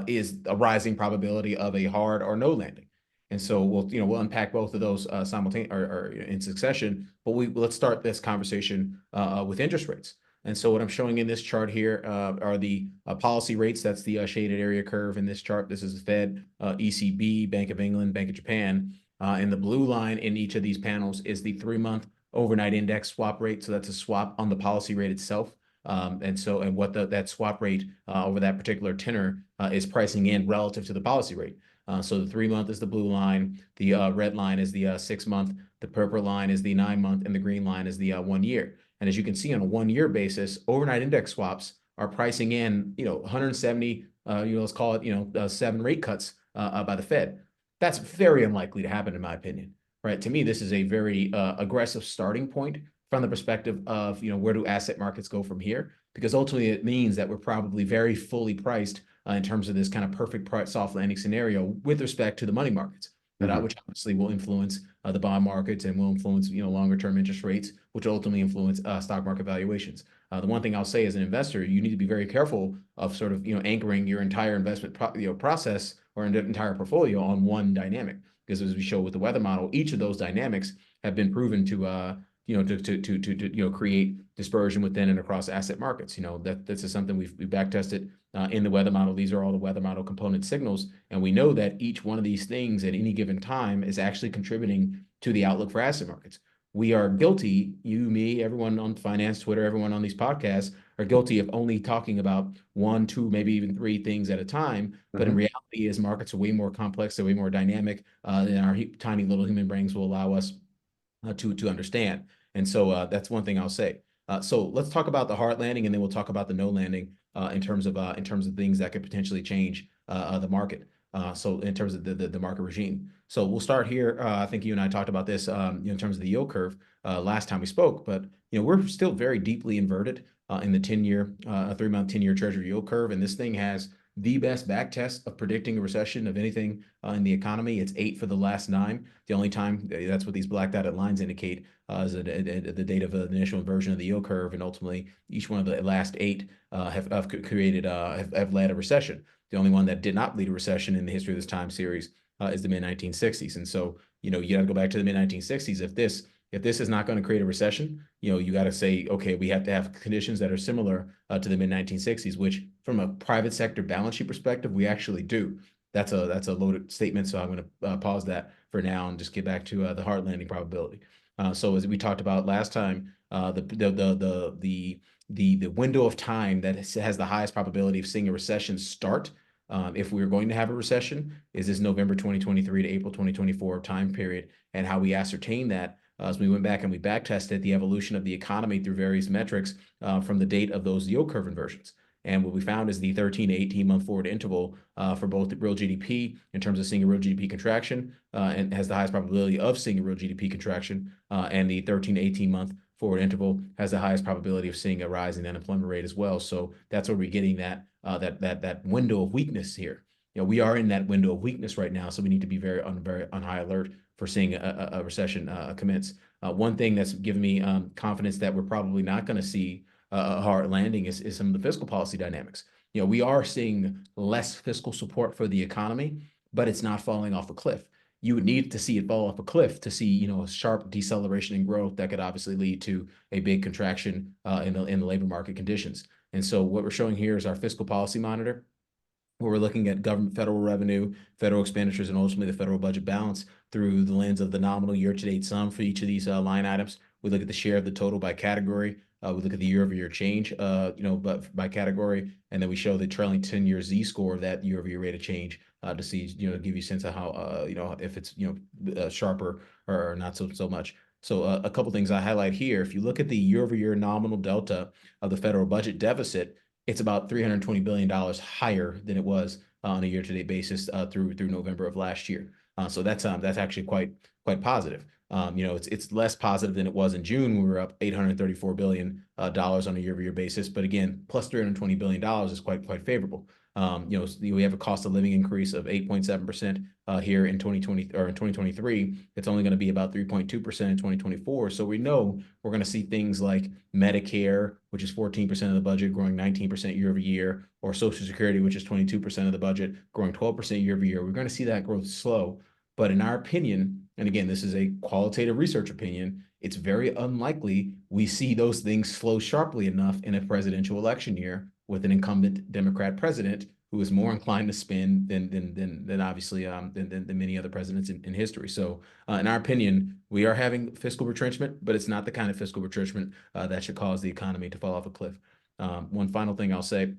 is a rising probability of a hard or no landing. And so we'll unpack both of those simultaneously or in succession. But let's start this conversation with interest rates. And so what I'm showing in this chart here are the policy rates. That's the shaded area curve in this chart. This is the Fed, ECB, Bank of England, Bank of Japan. And the blue line in each of these panels is the 3-month overnight index swap rate. So that's a swap on the policy rate itself. And what that swap rate over that particular tenor is pricing in relative to the policy rate. So the 3-month is the blue line. The red line is the 6-month. The purple line is the 9-month, and the green line is the 1 year. And as you can see on a 1-year basis, overnight index swaps are pricing in, 170, let's call it, 7 rate cuts by the Fed. That's very unlikely to happen, in my opinion, right? To me, this is a very aggressive starting point from the perspective of, where do asset markets go from here? Because ultimately it means that we're probably very fully priced in terms of this kind of perfect soft landing scenario with respect to the money markets. Which obviously will influence the bond markets and will influence longer term interest rates, which ultimately influence stock market valuations. The one thing I'll say as an investor, you need to be very careful of sort of anchoring your entire investment process or entire portfolio on one dynamic, because as we show with the weather model, each of those dynamics have been proven to create dispersion within and across asset markets. This is something we've back tested in the weather model. These are all the weather model component signals, and we know that each one of these things at any given time is actually contributing to the outlook for asset markets. We are guilty, you, me, everyone on finance Twitter, everyone on these podcasts are guilty of only talking about 1, 2, maybe even 3 things at a time. But in reality, as markets are way more complex, they're way more dynamic than our tiny little human brains will allow us to understand. And so that's one thing I'll say. So let's talk about the hard landing, and then we'll talk about the no landing in terms of things that could potentially change the market. So in terms of the market regime. So we'll start here. I think you and I talked about this in terms of the yield curve last time we spoke, but we're still very deeply inverted in the 10-year, 3-month 10-year Treasury yield curve, and this thing has the best back test of predicting a recession of anything in the economy. It's 8 for the last 9. The only time, that's what these black dotted lines indicate, is the date of the initial inversion of the yield curve, and ultimately each one of the last 8 have led a recession. The only one that did not lead a recession in the history of this time series is the mid-1960s. And so, you got to go back to the mid-1960s. If this is not going to create a recession, you got to say, okay, we have to have conditions that are similar to the mid-1960s, which from a private sector balance sheet perspective, we actually do. That's a loaded statement, so I'm going to pause that for now and just get back to the hard landing probability. So as we talked about last time, the window of time that has the highest probability of seeing a recession start, if we're going to have a recession, is this November 2023 to April 2024 time period. And how we ascertain that, as we went back and we back tested the evolution of the economy through various metrics from the date of those yield curve inversions. And what we found is the 13 to 18 month forward interval for both the real GDP in terms of seeing a real GDP contraction and has the highest probability of seeing a real GDP contraction, and the 13 to 18 month forward interval has the highest probability of seeing a rise in the unemployment rate as well. So that's where we're getting that window of weakness here. We are in that window of weakness right now, so we need to be very on high alert for seeing a recession commence. One thing that's given me confidence that we're probably not going to see a hard landing is some of the fiscal policy dynamics. We are seeing less fiscal support for the economy, but it's not falling off a cliff. You would need to see it fall off a cliff to see, a sharp deceleration in growth that could obviously lead to a big contraction in the labor market conditions. And so what we're showing here is our fiscal policy monitor, where we're looking at government federal revenue, federal expenditures, and ultimately the federal budget balance through the lens of the nominal year-to-date sum for each of these line items. We look at the share of the total by category. We look at the year-over-year change, but by category, and then we show the trailing 10-year Z-score of that year-over-year rate of change to see, give you a sense of how, if it's, sharper or not so much. So a couple things I highlight here. If you look at the year-over-year nominal delta of the federal budget deficit, it's about $320 billion higher than it was on a year-to-date basis through November of last year. So that's actually quite positive. It's less positive than it was in June when we were up $834 billion on a year-over-year basis. But again, plus $320 billion is quite favorable. We have a cost of living increase of 8.7% here in 2020 or in 2023. It's only going to be about 3.2% in 2024. So we know we're going to see things like Medicare, which is 14% of the budget, growing 19% year over year, or Social Security, which is 22% of the budget, growing 12% year over year. We're going to see that growth slow. But in our opinion, and again, this is a qualitative research opinion, it's very unlikely we see those things slow sharply enough in a presidential election year with an incumbent Democrat president who is more inclined to spend than obviously than many other presidents in history. So in our opinion, we are having fiscal retrenchment, but it's not the kind of fiscal retrenchment that should cause the economy to fall off a cliff. One final thing I'll say,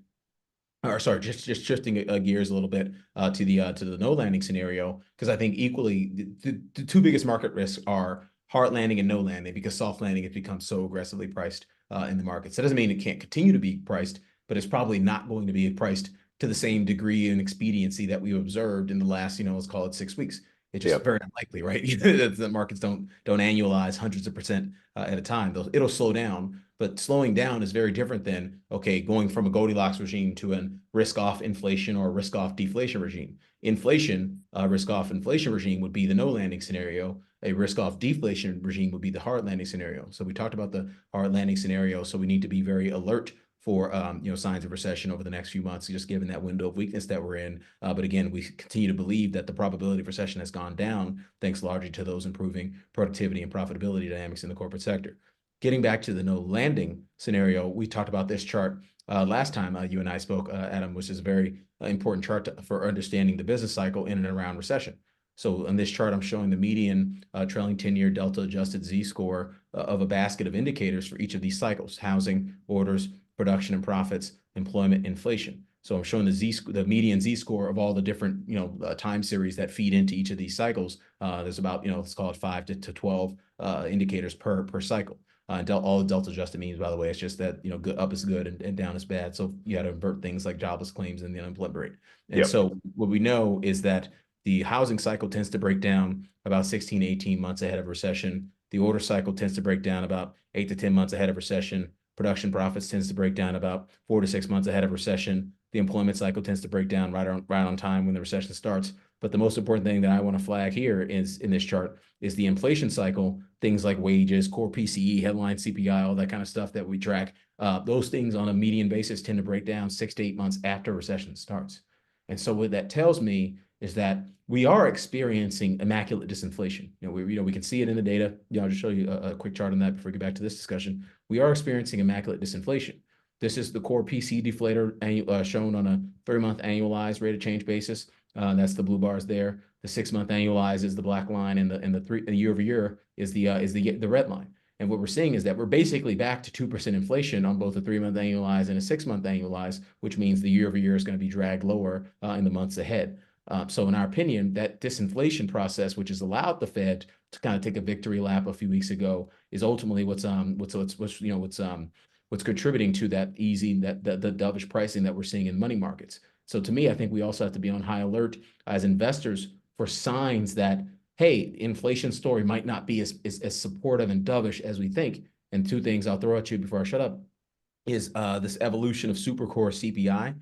or sorry, just shifting gears a little bit to the no landing scenario, because I think equally the two biggest market risks are hard landing and no landing, because soft landing has become so aggressively priced in the markets. That doesn't mean it can't continue to be priced, but it's probably not going to be priced to the same degree and expediency that we observed in the last, let's call it 6 weeks. It's just very unlikely, right? The markets don't annualize hundreds of percent at a time. It'll slow down, but slowing down is very different than, okay, going from a Goldilocks regime to a risk-off inflation or risk-off deflation regime. Risk-off inflation regime would be the no landing scenario. A risk-off deflation regime would be the hard landing scenario. So we talked about the hard landing scenario, so we need to be very alert for signs of recession over the next few months, just given that window of weakness that we're in. But again, we continue to believe that the probability of recession has gone down, thanks largely to those improving productivity and profitability dynamics in the corporate sector. Getting back to the no landing scenario, we talked about this chart last time you and I spoke, Adam, which is a very important chart for understanding the business cycle in and around recession. So on this chart, I'm showing the median trailing 10-year delta adjusted Z-score of a basket of indicators for each of these cycles: housing, orders, production and profits, employment, inflation. So I'm showing the median Z-score of all the different time series that feed into each of these cycles. There's about let's call it 5 to 12 indicators per cycle. All the delta adjusted means, by the way, it's just that good up is good and down is bad. So you got to invert things like jobless claims and the unemployment rate. And so what we know is that the housing cycle tends to break down about 16 to 18 months ahead of recession. The order cycle tends to break down about 8 to 10 months ahead of recession. Production profits tends to break down about 4 to 6 months ahead of recession. The employment cycle tends to break down right on time when the recession starts. But the most important thing that I want to flag here is in this chart is the inflation cycle. Things like wages, core PCE, headline CPI, all that kind of stuff that we track. Those things on a median basis tend to break down 6 to 8 months after recession starts. And so what that tells me is that we are experiencing immaculate disinflation. We can see it in the data. I'll just show you a quick chart on that before we get back to this discussion. We are experiencing immaculate disinflation. This is the core PC deflator shown on a 3-month annualized rate of change basis. That's the blue bars there. The 6-month annualized is the black line, and the year over year is the red line. And what we're seeing is that we're basically back to 2% inflation on both a 3-month annualized and a 6-month annualized, which means the year over year is going to be dragged lower in the months ahead. So in our opinion, that disinflation process, which has allowed the Fed to kind of take a victory lap a few weeks ago, is ultimately what's what's contributing to that the dovish pricing that we're seeing in money markets. So to me, I think we also have to be on high alert as investors for signs that, hey, inflation story might not be as supportive and dovish as we think. And two things I'll throw at you before I shut up is this evolution of supercore CPI.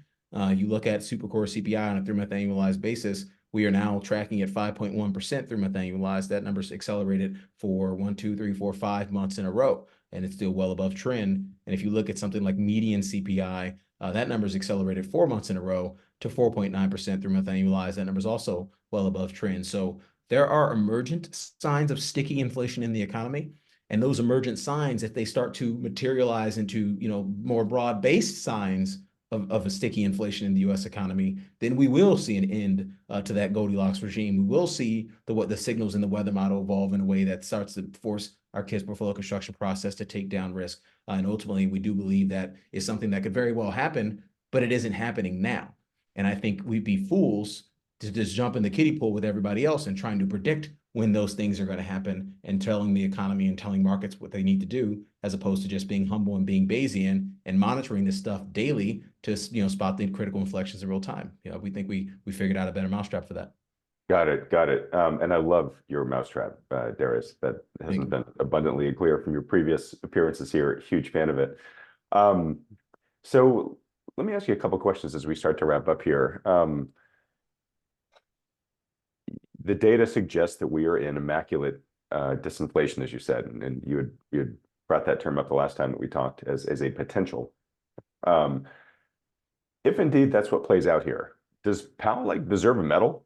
You look at supercore CPI on a 3-month annualized basis, we are now tracking at 5.1% 3-month annualized. That number's accelerated for 1, 2, 3, 4, 5 months in a row, and it's still well above trend. And if you look at something like median CPI, that number's accelerated 4 months in a row to 4.9% 3-month annualized. That number's also well above trend. So there are emergent signs of sticky inflation in the economy. And those emergent signs, if they start to materialize into, more broad-based signs of a sticky inflation in the U.S. economy, then we will see an end to that Goldilocks regime. We will see the signals in the weather model evolve in a way that starts to force our kids' portfolio construction process to take down risk. And ultimately, we do believe that is something that could very well happen, but it isn't happening now. And I think we'd be fools to just jump in the kiddie pool with everybody else and trying to predict when those things are going to happen and telling the economy and telling markets what they need to do, as opposed to just being humble and being Bayesian and monitoring this stuff daily to spot the critical inflections in real time. We think we figured out a better mousetrap for that. Got it. And I love your mousetrap, Darius. That hasn't been abundantly clear from your previous appearances here. Huge fan of it. So let me ask you a couple questions as we start to wrap up here. The data suggests that we are in immaculate disinflation, as you said, and you had brought that term up the last time that we talked as a potential. If indeed that's what plays out here, does Powell deserve a medal?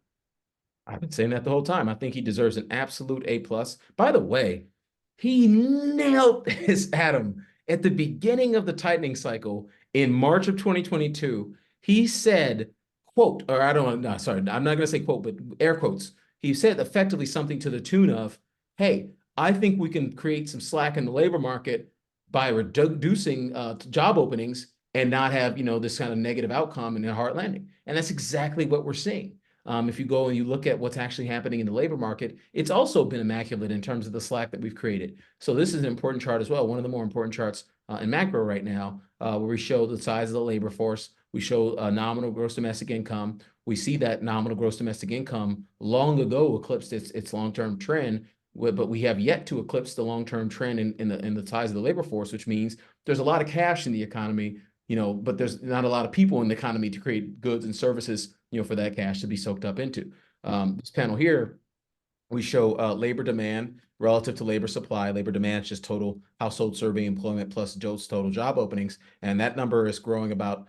I've been saying that the whole time. I think he deserves an absolute A+. By the way, he nailed this, Adam. At the beginning of the tightening cycle in March of 2022, he said, quote, or I'm not going to say quote, but air quotes. He said effectively something to the tune of, hey, I think we can create some slack in the labor market by reducing job openings and not have, this kind of negative outcome in a hard landing. And that's exactly what we're seeing. If you go and you look at what's actually happening in the labor market, it's also been immaculate in terms of the slack that we've created. So this is an important chart as well. One of the more important charts in macro right now, where we show the size of the labor force. We show nominal gross domestic income. We see that nominal gross domestic income long ago eclipsed its long-term trend, but we have yet to eclipse the long-term trend in the size of the labor force, which means there's a lot of cash in the economy, but there's not a lot of people in the economy to create goods and services, for that cash to be soaked up into. This panel here, we show labor demand relative to labor supply. Labor demand is just total household survey employment plus JOLTS total job openings. And that number is growing that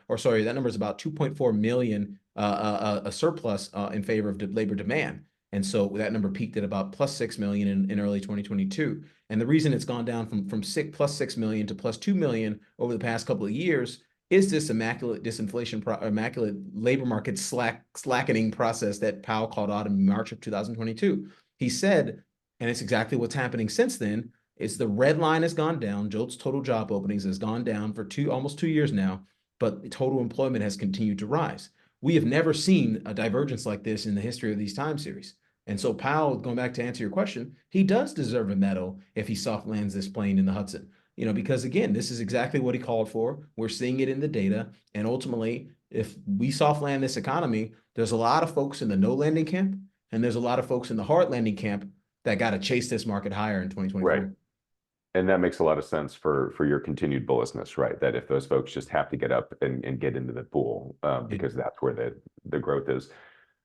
number is about 2.4 million, a surplus in favor of labor demand. And so that number peaked at about plus 6 million in early 2022. And the reason it's gone down from plus 6 million to plus 2 million over the past couple of years is this immaculate disinflation, immaculate labor market slackening process that Powell called out in March of 2022. He said, and it's exactly what's happening since then, is the red line has gone down. JOLTS total job openings has gone down for almost 2 years now, but total employment has continued to rise. We have never seen a divergence like this in the history of these time series. And so Powell, going back to answer your question, he does deserve a medal if he soft lands this plane in the Hudson. Because again, this is exactly what he called for. We're seeing it in the data. And ultimately, if we soft land this economy, there's a lot of folks in the no landing camp, and there's a lot of folks in the hard landing camp that got to chase this market higher in 2024. Right. And that makes a lot of sense for your continued bullishness, right? That if those folks just have to get up and get into the pool, because that's where the growth is,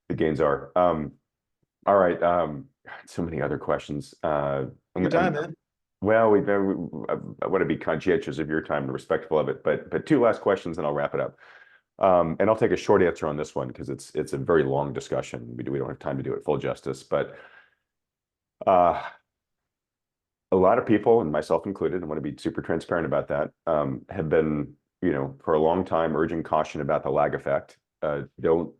the gains are. All right. So many other questions. Your time, man. Well, I want to be conscientious of your time and respectful of it, but 2 last questions and I'll wrap it up. And I'll take a short answer on this one because it's a very long discussion. We don't have time to do it full justice, but a lot of people, and myself included, I want to be super transparent about that, have been, for a long time urging caution about the lag effect. Don't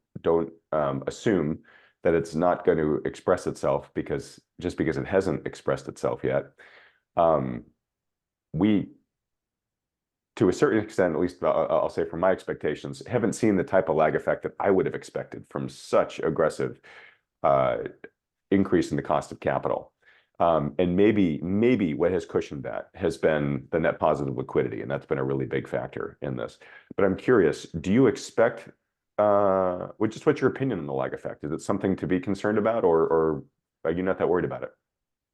assume that it's not going to express itself because it hasn't expressed itself yet. We, to a certain extent, at least I'll say from my expectations, haven't seen the type of lag effect that I would have expected from such aggressive increase in the cost of capital. And maybe what has cushioned that has been the net positive liquidity, and that's been a really big factor in this. But I'm curious, do you expect, what's your opinion on the lag effect? Is it something to be concerned about, or are you not that worried about it?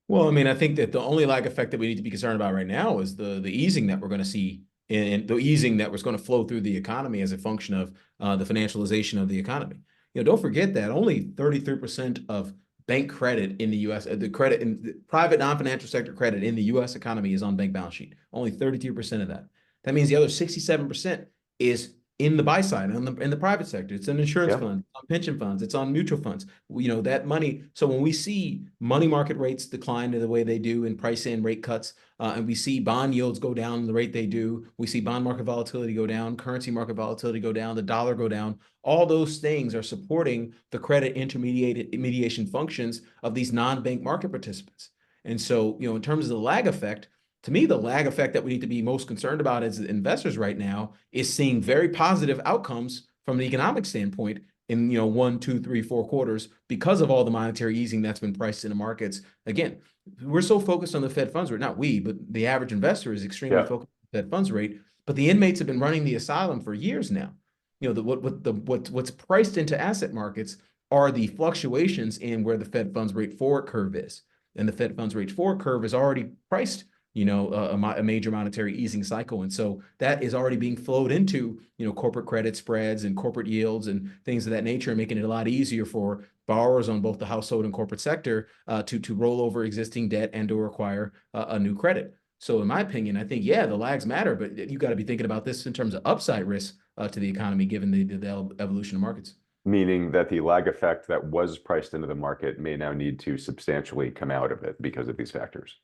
Well, I mean, I think that the only lag effect that we need to be concerned about right now is the easing that we're going to see, and the easing that was going to flow through the economy as a function of the financialization of the economy. Don't forget that only 33% of bank credit in the U.S., the credit in the private non-financial sector credit in the U.S. economy is on bank balance sheet. Only 33% of that. That means the other 67% is in the buy side, in the private sector. It's an insurance fund, it's on pension funds, it's on mutual funds. That money. So when we see money market rates decline the way they do and price in rate cuts, and we see bond yields go down the rate they do, we see bond market volatility go down, currency market volatility go down, the dollar go down. All those things are supporting the credit intermediation functions of these non-bank market participants. And so, in terms of the lag effect, to me, the lag effect that we need to be most concerned about as investors right now is seeing very positive outcomes from an economic standpoint in 1, 2, 3, 4 quarters because of all the monetary easing that's been priced in the markets. Again, we're so focused on the Fed funds rate, not we, but the average investor is extremely focused on the Fed funds rate. But the inmates have been running the asylum for years now. What's priced into asset markets are the fluctuations in where the Fed funds rate forward curve is, and the Fed funds rate forward curve is already priced a major monetary easing cycle. And so that is already being flowed into, corporate credit spreads and corporate yields and things of that nature, making it a lot easier for borrowers on both the household and corporate sector to roll over existing debt and to acquire a new credit. So in my opinion, I think, the lags matter, but you got to be thinking about this in terms of upside risk to the economy, given the evolution of markets. Meaning that the lag effect that was priced into the market may now need to substantially come out of it because of these factors.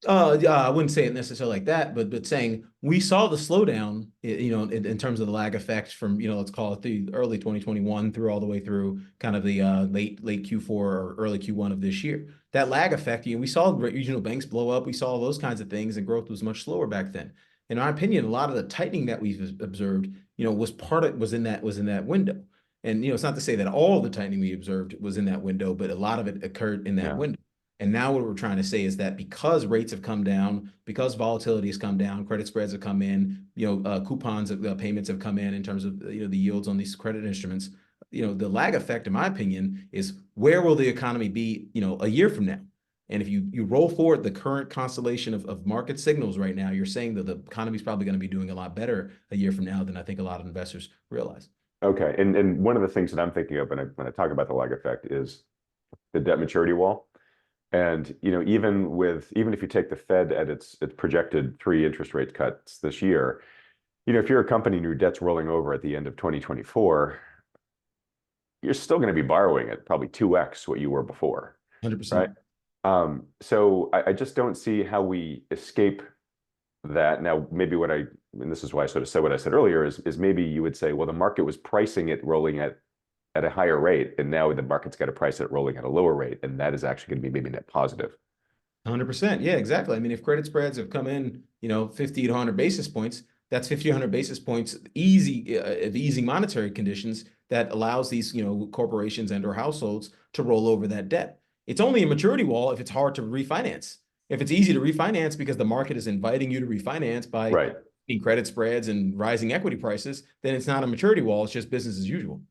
I wouldn't say it necessarily like that, but saying we saw the slowdown, in terms of the lag effect from, let's call it the early 2021 through all the way through kind of the late Q4 or early Q1 of this year. That lag effect, we saw regional banks blow up. We saw those kinds of things, and growth was much slower back then. In my opinion, a lot of the tightening that we've observed, was in that window. And it's not to say that all the tightening we observed was in that window, but a lot of it occurred in that window. And now what we're trying to say is that because rates have come down, because volatility has come down, credit spreads have come in, coupons of payments have come in terms of the yields on these credit instruments. The lag effect, in my opinion, is where will the economy be, a year from now? And if you roll forward the current constellation of market signals right now, you're saying that the economy is probably going to be doing a lot better a year from now than I think a lot of investors realize. Okay, and one of the things that I'm thinking of when I talk about the lag effect is the debt maturity wall. And even if you take the Fed at its projected 3 interest rate cuts this year, if you're a company and your debt's rolling over at the end of 2024, you're still going to be borrowing at probably 2x what you were before. 100%. Right? So I just don't see how we escape that. Now, maybe and this is why I sort of said what I said earlier, is maybe you would say, well, the market was pricing it rolling at a higher rate, and now the market's got to price it rolling at a lower rate, and that is actually going to be maybe net positive. 100%. Yeah, exactly. I mean, if credit spreads have come in, 50 to 100 basis points, that's 50 to 100 basis points easing monetary conditions that allows these, corporations and or households to roll over that debt. It's only a maturity wall if it's hard to refinance. If it's easy to refinance because the market is inviting you to refinance by credit spreads and rising equity prices, then it's not a maturity wall. It's just business as usual.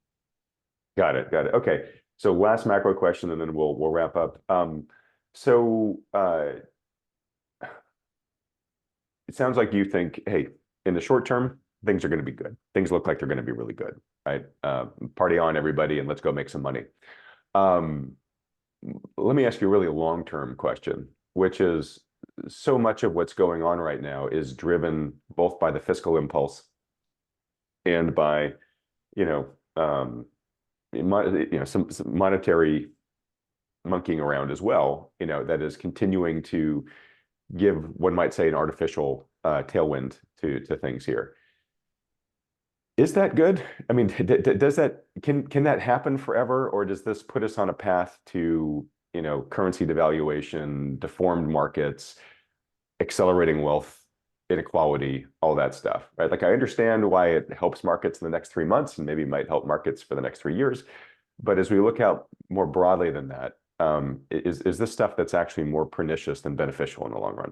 Got it. Okay. So last macro question, and then we'll wrap up. It sounds like you think, hey, in the short term, things are going to be good. Things look like they're going to be really good, right? Party on, everybody, and let's go make some money. Let me ask you a really long-term question, which is, so much of what's going on right now is driven both by the fiscal impulse and by, some monetary monkeying around as well, that is continuing to give, one might say, an artificial tailwind to things here. Is that good? I mean, does that can that happen forever, or does this put us on a path to, currency devaluation, deformed markets, accelerating wealth inequality, all that stuff, right? Like, I understand why it helps markets in the next 3 months and maybe might help markets for the next 3 years. But as we look out more broadly than that, Is this stuff that's actually more pernicious than beneficial in the long run?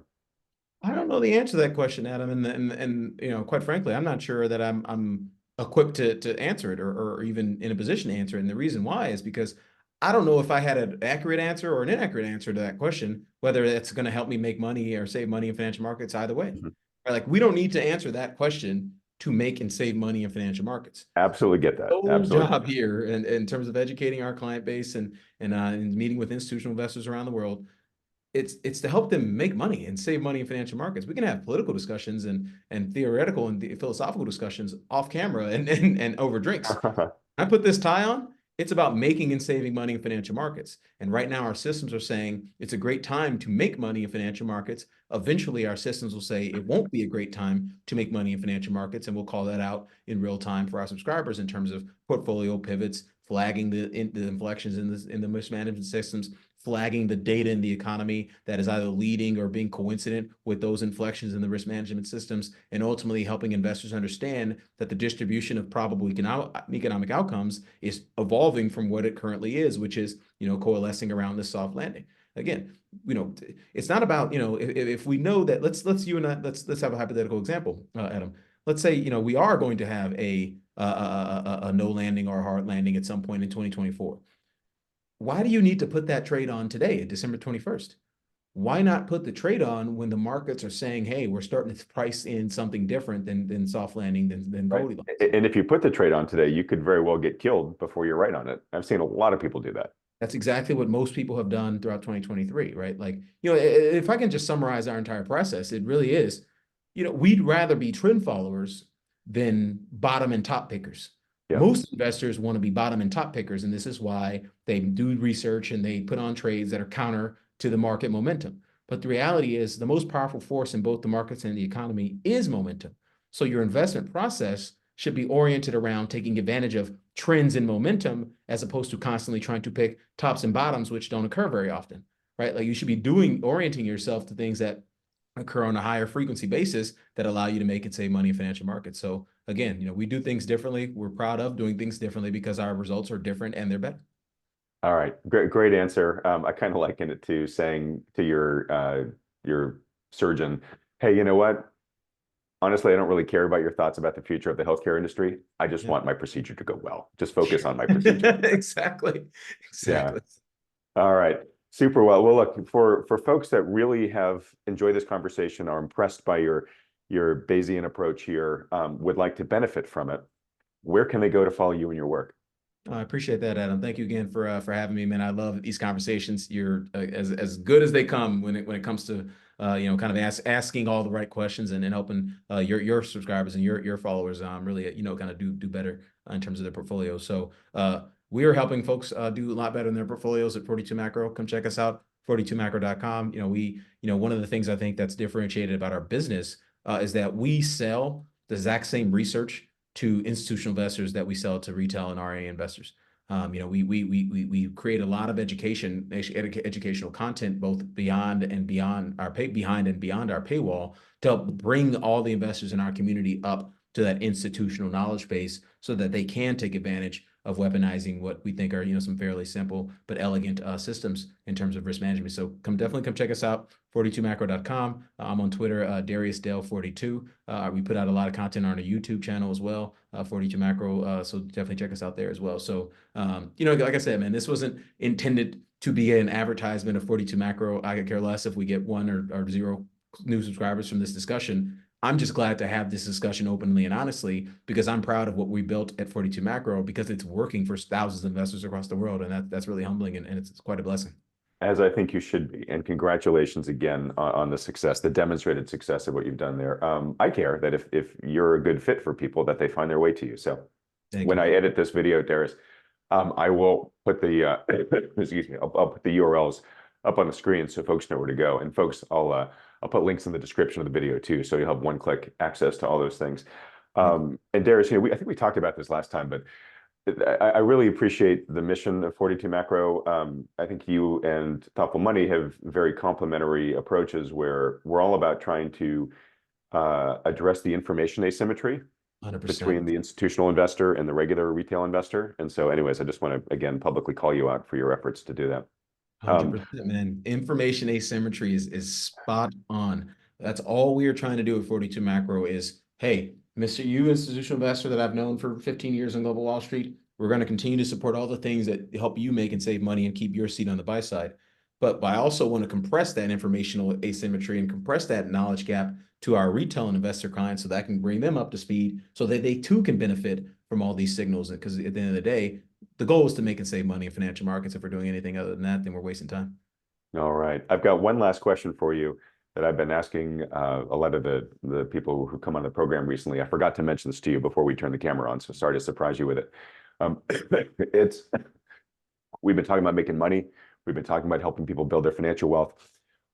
I don't know the answer to that question, Adam, and you know, quite frankly, I'm not sure that I'm equipped to answer it or even in a position to answer it. And the reason why is because I don't know if I had an accurate answer or an inaccurate answer to that question, whether it's going to help me make money or save money in financial markets either way. Mhm. Right? Like we don't need to answer that question to make and save money in financial markets. Absolutely get that. Whole Absolutely. job here in terms of educating our client base and meeting with institutional investors around the world. It's to help them make money and save money in financial markets. We can have political discussions and theoretical and philosophical discussions off camera and over drinks. I put this tie on. It's about making and saving money in financial markets. And right now, our systems are saying it's a great time to make money in financial markets. Eventually, our systems will say it won't be a great time to make money in financial markets. And we'll call that out in real time for our subscribers in terms of portfolio pivots, flagging the inflections in the mismanagement systems, flagging the data in the economy that is either leading or being coincident with those inflections in the risk management systems, and ultimately helping investors understand that the distribution of probable economic outcomes is evolving from what it currently is, which is, you know, coalescing around this soft landing. Again, you know, it's not about, you know, if we know that, let's have a hypothetical example, Adam. Let's say, you know, we are going to have a no landing or a hard landing at some point in 2024. Why do you need to put that trade on today, December 21st? Why not put the trade on when the markets are saying, hey, we're starting to price in something different than soft landing, than Right. Goldilocks? And if you put the trade on today, you could very well get killed before you're right on it. I've seen a lot of people do that. That's exactly what most people have done throughout 2023, right? Like, you know, if I can just summarize our entire process, it really is, you know, we'd rather be trend followers than bottom and top pickers. Yeah. Most investors want to be bottom and top pickers, and this is why they do research and they put on trades that are counter to the market momentum. But the reality is the most powerful force in both the markets and the economy is momentum. So your investment process should be oriented around taking advantage of trends and momentum as opposed to constantly trying to pick tops and bottoms, which don't occur very often, right? Like you should be orienting yourself to things that occur on a higher frequency basis that allow you to make and save money in financial markets. So again, you know, we do things differently. We're proud of doing things differently because our results are different and they're better. All right. Great answer. I kind of liken it to saying to your surgeon, hey, you know what? Honestly, I don't really care about your thoughts about the future of the healthcare industry. I just want my procedure to go well. Just focus on my procedure. Exactly. Yeah. All right. Super well. Well, look, for folks that really have enjoyed this conversation, are impressed by your Bayesian approach here, would like to benefit from it, where can they go to follow you and your work? I appreciate that, Adam. Thank you again for having me, man. I love these conversations. You're as good as they come when it comes to you know, kind of asking all the right questions and helping your subscribers and your followers really, you know, kind of do better in terms of their portfolio. So we are helping folks do a lot better in their portfolios at 42 Macro. Come check us out, 42macro.com. You know, one of the things I think that's differentiated about our business is that we sell the exact same research to institutional investors that we sell to retail and RIA investors. You know, we create a lot of educational content both behind and beyond our paywall to help bring all the investors in our community up to that institutional knowledge base so that they can take advantage of weaponizing what we think are, you know, some fairly simple but elegant systems in terms of risk management. So definitely come check us out, 42macro.com. I'm on Twitter, Darius Dale 42. We put out a lot of content on our YouTube channel as well, 42 Macro. So definitely check us out there as well. So, you know, like I said, man, this wasn't intended to be an advertisement of 42 Macro. I could care less if we get 1 or 0 new subscribers from this discussion. I'm just glad to have this discussion openly and honestly, because I'm proud of what we built at 42 Macro because it's working for thousands of investors across the world. And that's really humbling and it's quite a blessing. As I think you should be. And congratulations again on the success, the demonstrated success of what you've done there. I care that if you're a good fit for people, that they find their way to you. So when I edit this video, Darius, I will put the, excuse me, I'll put the URLs up on the screen so folks know where to go. And folks, I'll put links in the description of the video too, so you'll have one-click access to all those things. And Darius, you know, I think we talked about this last time, but I really appreciate the mission of 42 Macro. I think you and Thoughtful Money have very complementary approaches where we're all about trying to address the information asymmetry 100%. between the institutional investor and the regular retail investor. And so anyways, I just want to, again, publicly call you out for your efforts to do that. Um, 100%, man. Information asymmetry is spot on. That's all we are trying to do at 42 Macro is, hey, Mr. You institutional investor that I've known for 15 years on Global Wall Street, we're going to continue to support all the things that help you make and save money and keep your seat on the buy side. But I also want to compress that informational asymmetry and compress that knowledge gap to our retail and investor clients so that can bring them up to speed so that they too can benefit from all these signals. Because at the end of the day, the goal is to make and save money in financial markets. If we're doing anything other than that, then we're wasting time. all right. I've got one last question for you that I've been asking a lot of the people who come on the program recently. I forgot to mention this to you before we turn the camera on, so sorry to surprise you with it. It's we've been talking about making money. We've been talking about helping people build their financial wealth.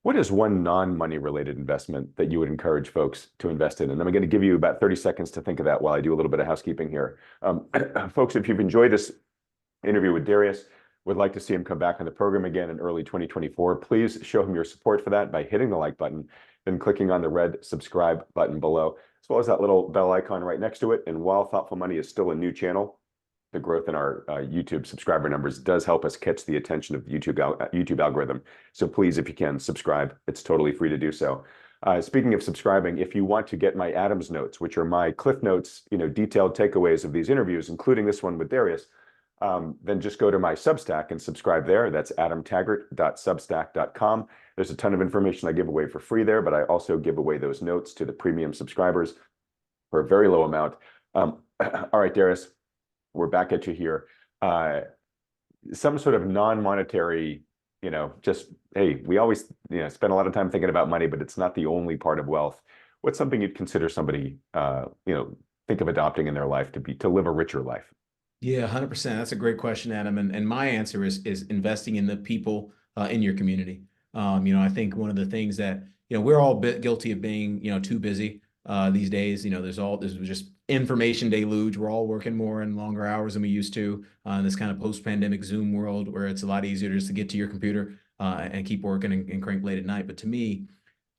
What is one non-money related investment that you would encourage folks to invest in? And I'm going to give you about 30 seconds to think of that while I do a little bit of housekeeping here. Folks, if you've enjoyed this interview with Darius, would like to see him come back on the program again in early 2024, please show him your support for that by hitting the like button, then clicking on the red subscribe button below, as well as that little bell icon right next to it. And while Thoughtful Money is still a new channel, the growth in our YouTube subscriber numbers does help us catch the attention of the YouTube algorithm. So please, if you can, subscribe. It's totally free to do so. Speaking of subscribing, if you want to get my Adams notes, which are my Cliff Notes, detailed takeaways of these interviews, including this one with Darius, then just go to my Substack and subscribe there. That's adamtaggart.substack.com. There's a ton of information I give away for free there, but I also give away those notes to the premium subscribers for a very low amount. All right, Darius, we're back at you here. Some sort of non-monetary, just, hey, we always, spend a lot of time thinking about money, but it's not the only part of wealth. What's something you'd consider somebody, think of adopting in their life to live a richer life? Yeah, 100%. That's a great question, Adam. And my answer is investing in the people in your community. I think one of the things that, we're all bit guilty of being, too busy these days. There's just information deluge. We're all working more and longer hours than we used to in this kind of post-pandemic Zoom world where it's a lot easier just to get to your computer and keep working and crank late at night. But to me,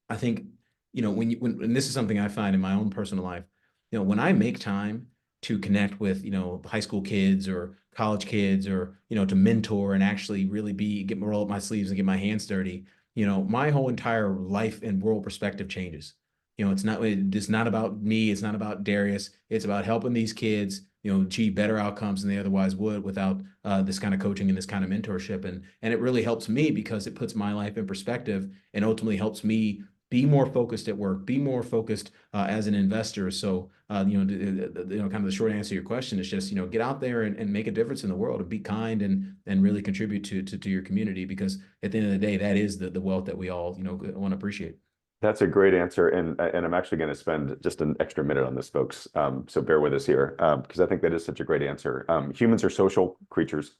I think, when this is something I find in my own personal life, when I make time to connect with, high school kids or college kids or, to mentor and actually really roll up my sleeves and get my hands dirty, my whole entire life and world perspective changes. It's not about me. It's not about Darius. It's about helping these kids, achieve better outcomes than they otherwise would without this kind of coaching and this kind of mentorship. And it really helps me because it puts my life in perspective and ultimately helps me be more focused at work, be more focused as an investor. So, kind of the short answer to your question is just, get out there and make a difference in the world and be kind and really contribute to your community, because at the end of the day, that is the wealth that we all, want to appreciate. That's a great answer. And I'm actually going to spend just an extra minute on this, folks. So bear with us here, because I think that is such a great answer. Humans are social creatures.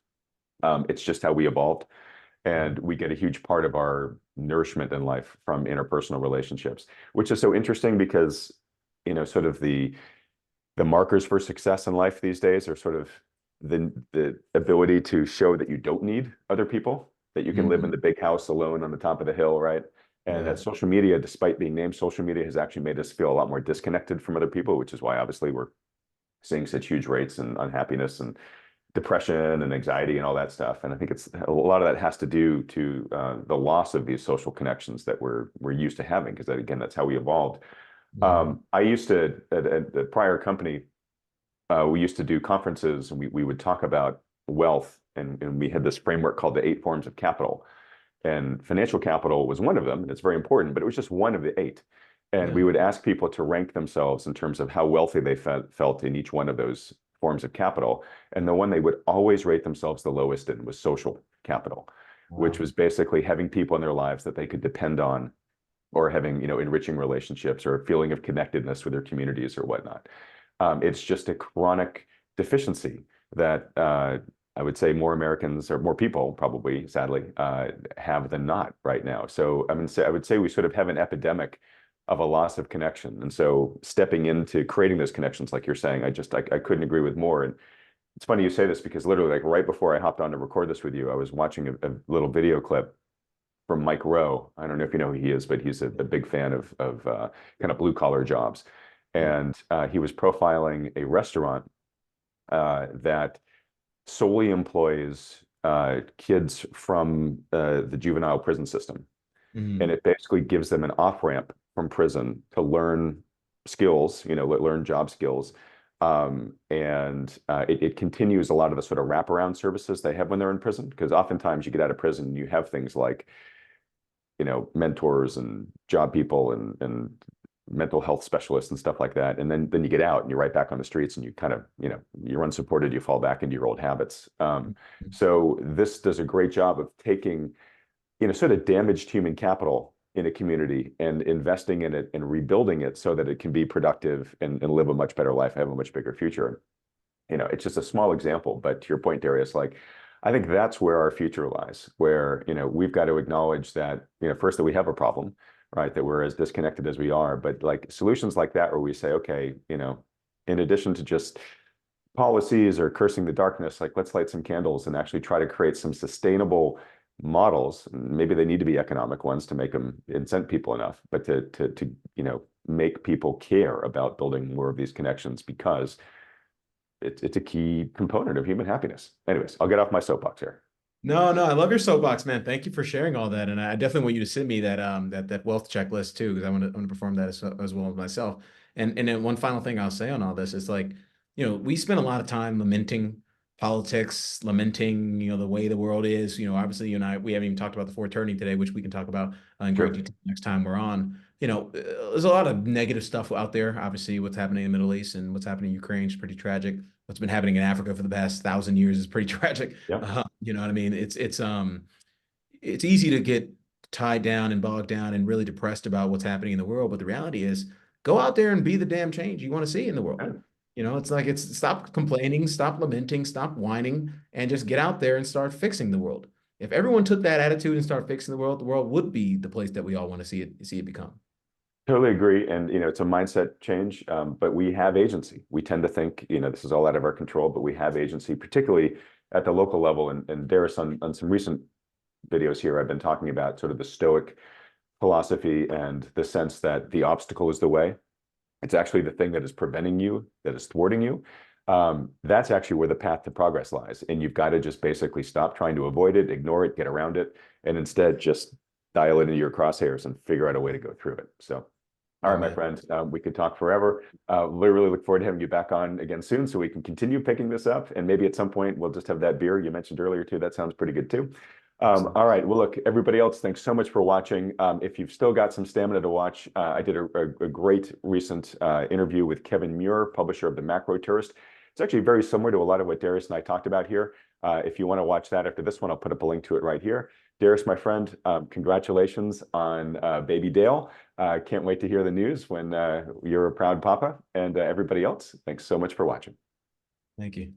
It's just how we evolved. And we get a huge part of our nourishment in life from interpersonal relationships, which is so interesting because, sort of the markers for success in life these days are sort of the ability to show that you don't need other people, that you can live in the big house alone on the top of the hill, right? And that social media, despite being named social media, has actually made us feel a lot more disconnected from other people, which is why obviously we're seeing such huge rates and unhappiness and depression and anxiety and all that stuff. And I think it's a lot of that has to do to the loss of these social connections that we're used to having, because again, that's how we evolved. I used to, at the prior company, we used to do conferences and we would talk about wealth, and we had this framework called the 8 forms of capital. And financial capital was one of them, and it's very important, but it was just one of the 8. And we would ask people to rank themselves in terms of how wealthy they felt in each one of those forms of capital. And the one they would always rate themselves the lowest in was social capital, which was basically having people in their lives that they could depend on, or having, enriching relationships or a feeling of connectedness with their communities or whatnot. It's just a chronic deficiency that I would say more Americans, or more people probably, sadly, have than not right now. So I would say we sort of have an epidemic of a loss of connection. And so stepping into creating those connections, like you're saying, I couldn't agree with more. And it's funny you say this, because literally, like right before I hopped on to record this with you, I was watching a little video clip from Mike Rowe. I don't know if you know who he is, but he's a big fan of kind of blue collar jobs. And he was profiling a restaurant that solely employs kids from the juvenile prison system. Mhm. And it basically gives them an off-ramp from prison to learn skills, learn job skills. It continues a lot of the sort of wraparound services they have when they're in prison, because oftentimes you get out of prison and you have things like, mentors and job people and mental health specialists and stuff like that. And then you get out and you're right back on the streets and you kind of, you're unsupported, you fall back into your old habits. So this does a great job of taking, sort of damaged human capital in a community and investing in it and rebuilding it so that it can be productive and live a much better life, have a much bigger future. It's just a small example, but to your point, Darius, I think that's where our future lies, where, we've got to acknowledge that, first that we have a problem, right? That we're as disconnected as we are, but solutions like that, where we say, okay, in addition to just policies or cursing the darkness, let's light some candles and actually try to create some sustainable models. Maybe they need to be economic ones to make them incent people enough, but to make people care about building more of these connections, because it's a key component of human happiness. Anyways, I'll get off my soapbox here. No, I love your soapbox, man. Thank you for sharing all that, and I definitely want you to send me that wealth checklist too, because I want to perform that as well as myself. And then one final thing I'll say on all this is we spend a lot of time lamenting politics, lamenting the way the world is. Obviously you and I, we haven't even talked about the 430 today, which we can talk about in great detail next time we're on. There's a lot of negative stuff out there. Obviously, what's happening in the Middle East and what's happening in Ukraine is pretty tragic. What's been happening in Africa for the past 1,000 years is pretty tragic. Yeah. You know what I mean? It's easy to get tied down and bogged down and really depressed about what's happening in the world. But the reality is, go out there and be the damn change you want to see in the world. It's stop complaining, stop lamenting, stop whining, and just get out there and start fixing the world. If everyone took that attitude and started fixing the world would be the place that we all want to see it become. Totally agree. And, it's a mindset change, but we have agency. We tend to think, this is all out of our control, but we have agency, particularly at the local level. And Darius, on some recent videos here, I've been talking about sort of the Stoic philosophy and the sense that the obstacle is the way. It's actually the thing that is preventing you, that is thwarting you. That's actually where the path to progress lies. And you've got to just basically stop trying to avoid it, ignore it, get around it, and instead just dial it into your crosshairs and figure out a way to go through it. So, all right, my friend, we could talk forever. We really look forward to having you back on again soon so we can continue picking this up. And maybe at some point we'll just have that beer you mentioned earlier too. That sounds pretty good too. All right. Well, look, everybody else, thanks so much for watching. If you've still got some stamina to watch, I did a great recent interview with Kevin Muir, publisher of The Macro Tourist. It's actually very similar to a lot of what Darius and I talked about here. If you want to watch that after this one, I'll put up a link to it right here. Darius, my friend, congratulations on baby Dale. Can't wait to hear the news when you're a proud papa. And everybody else, thanks so much for watching. Thank you.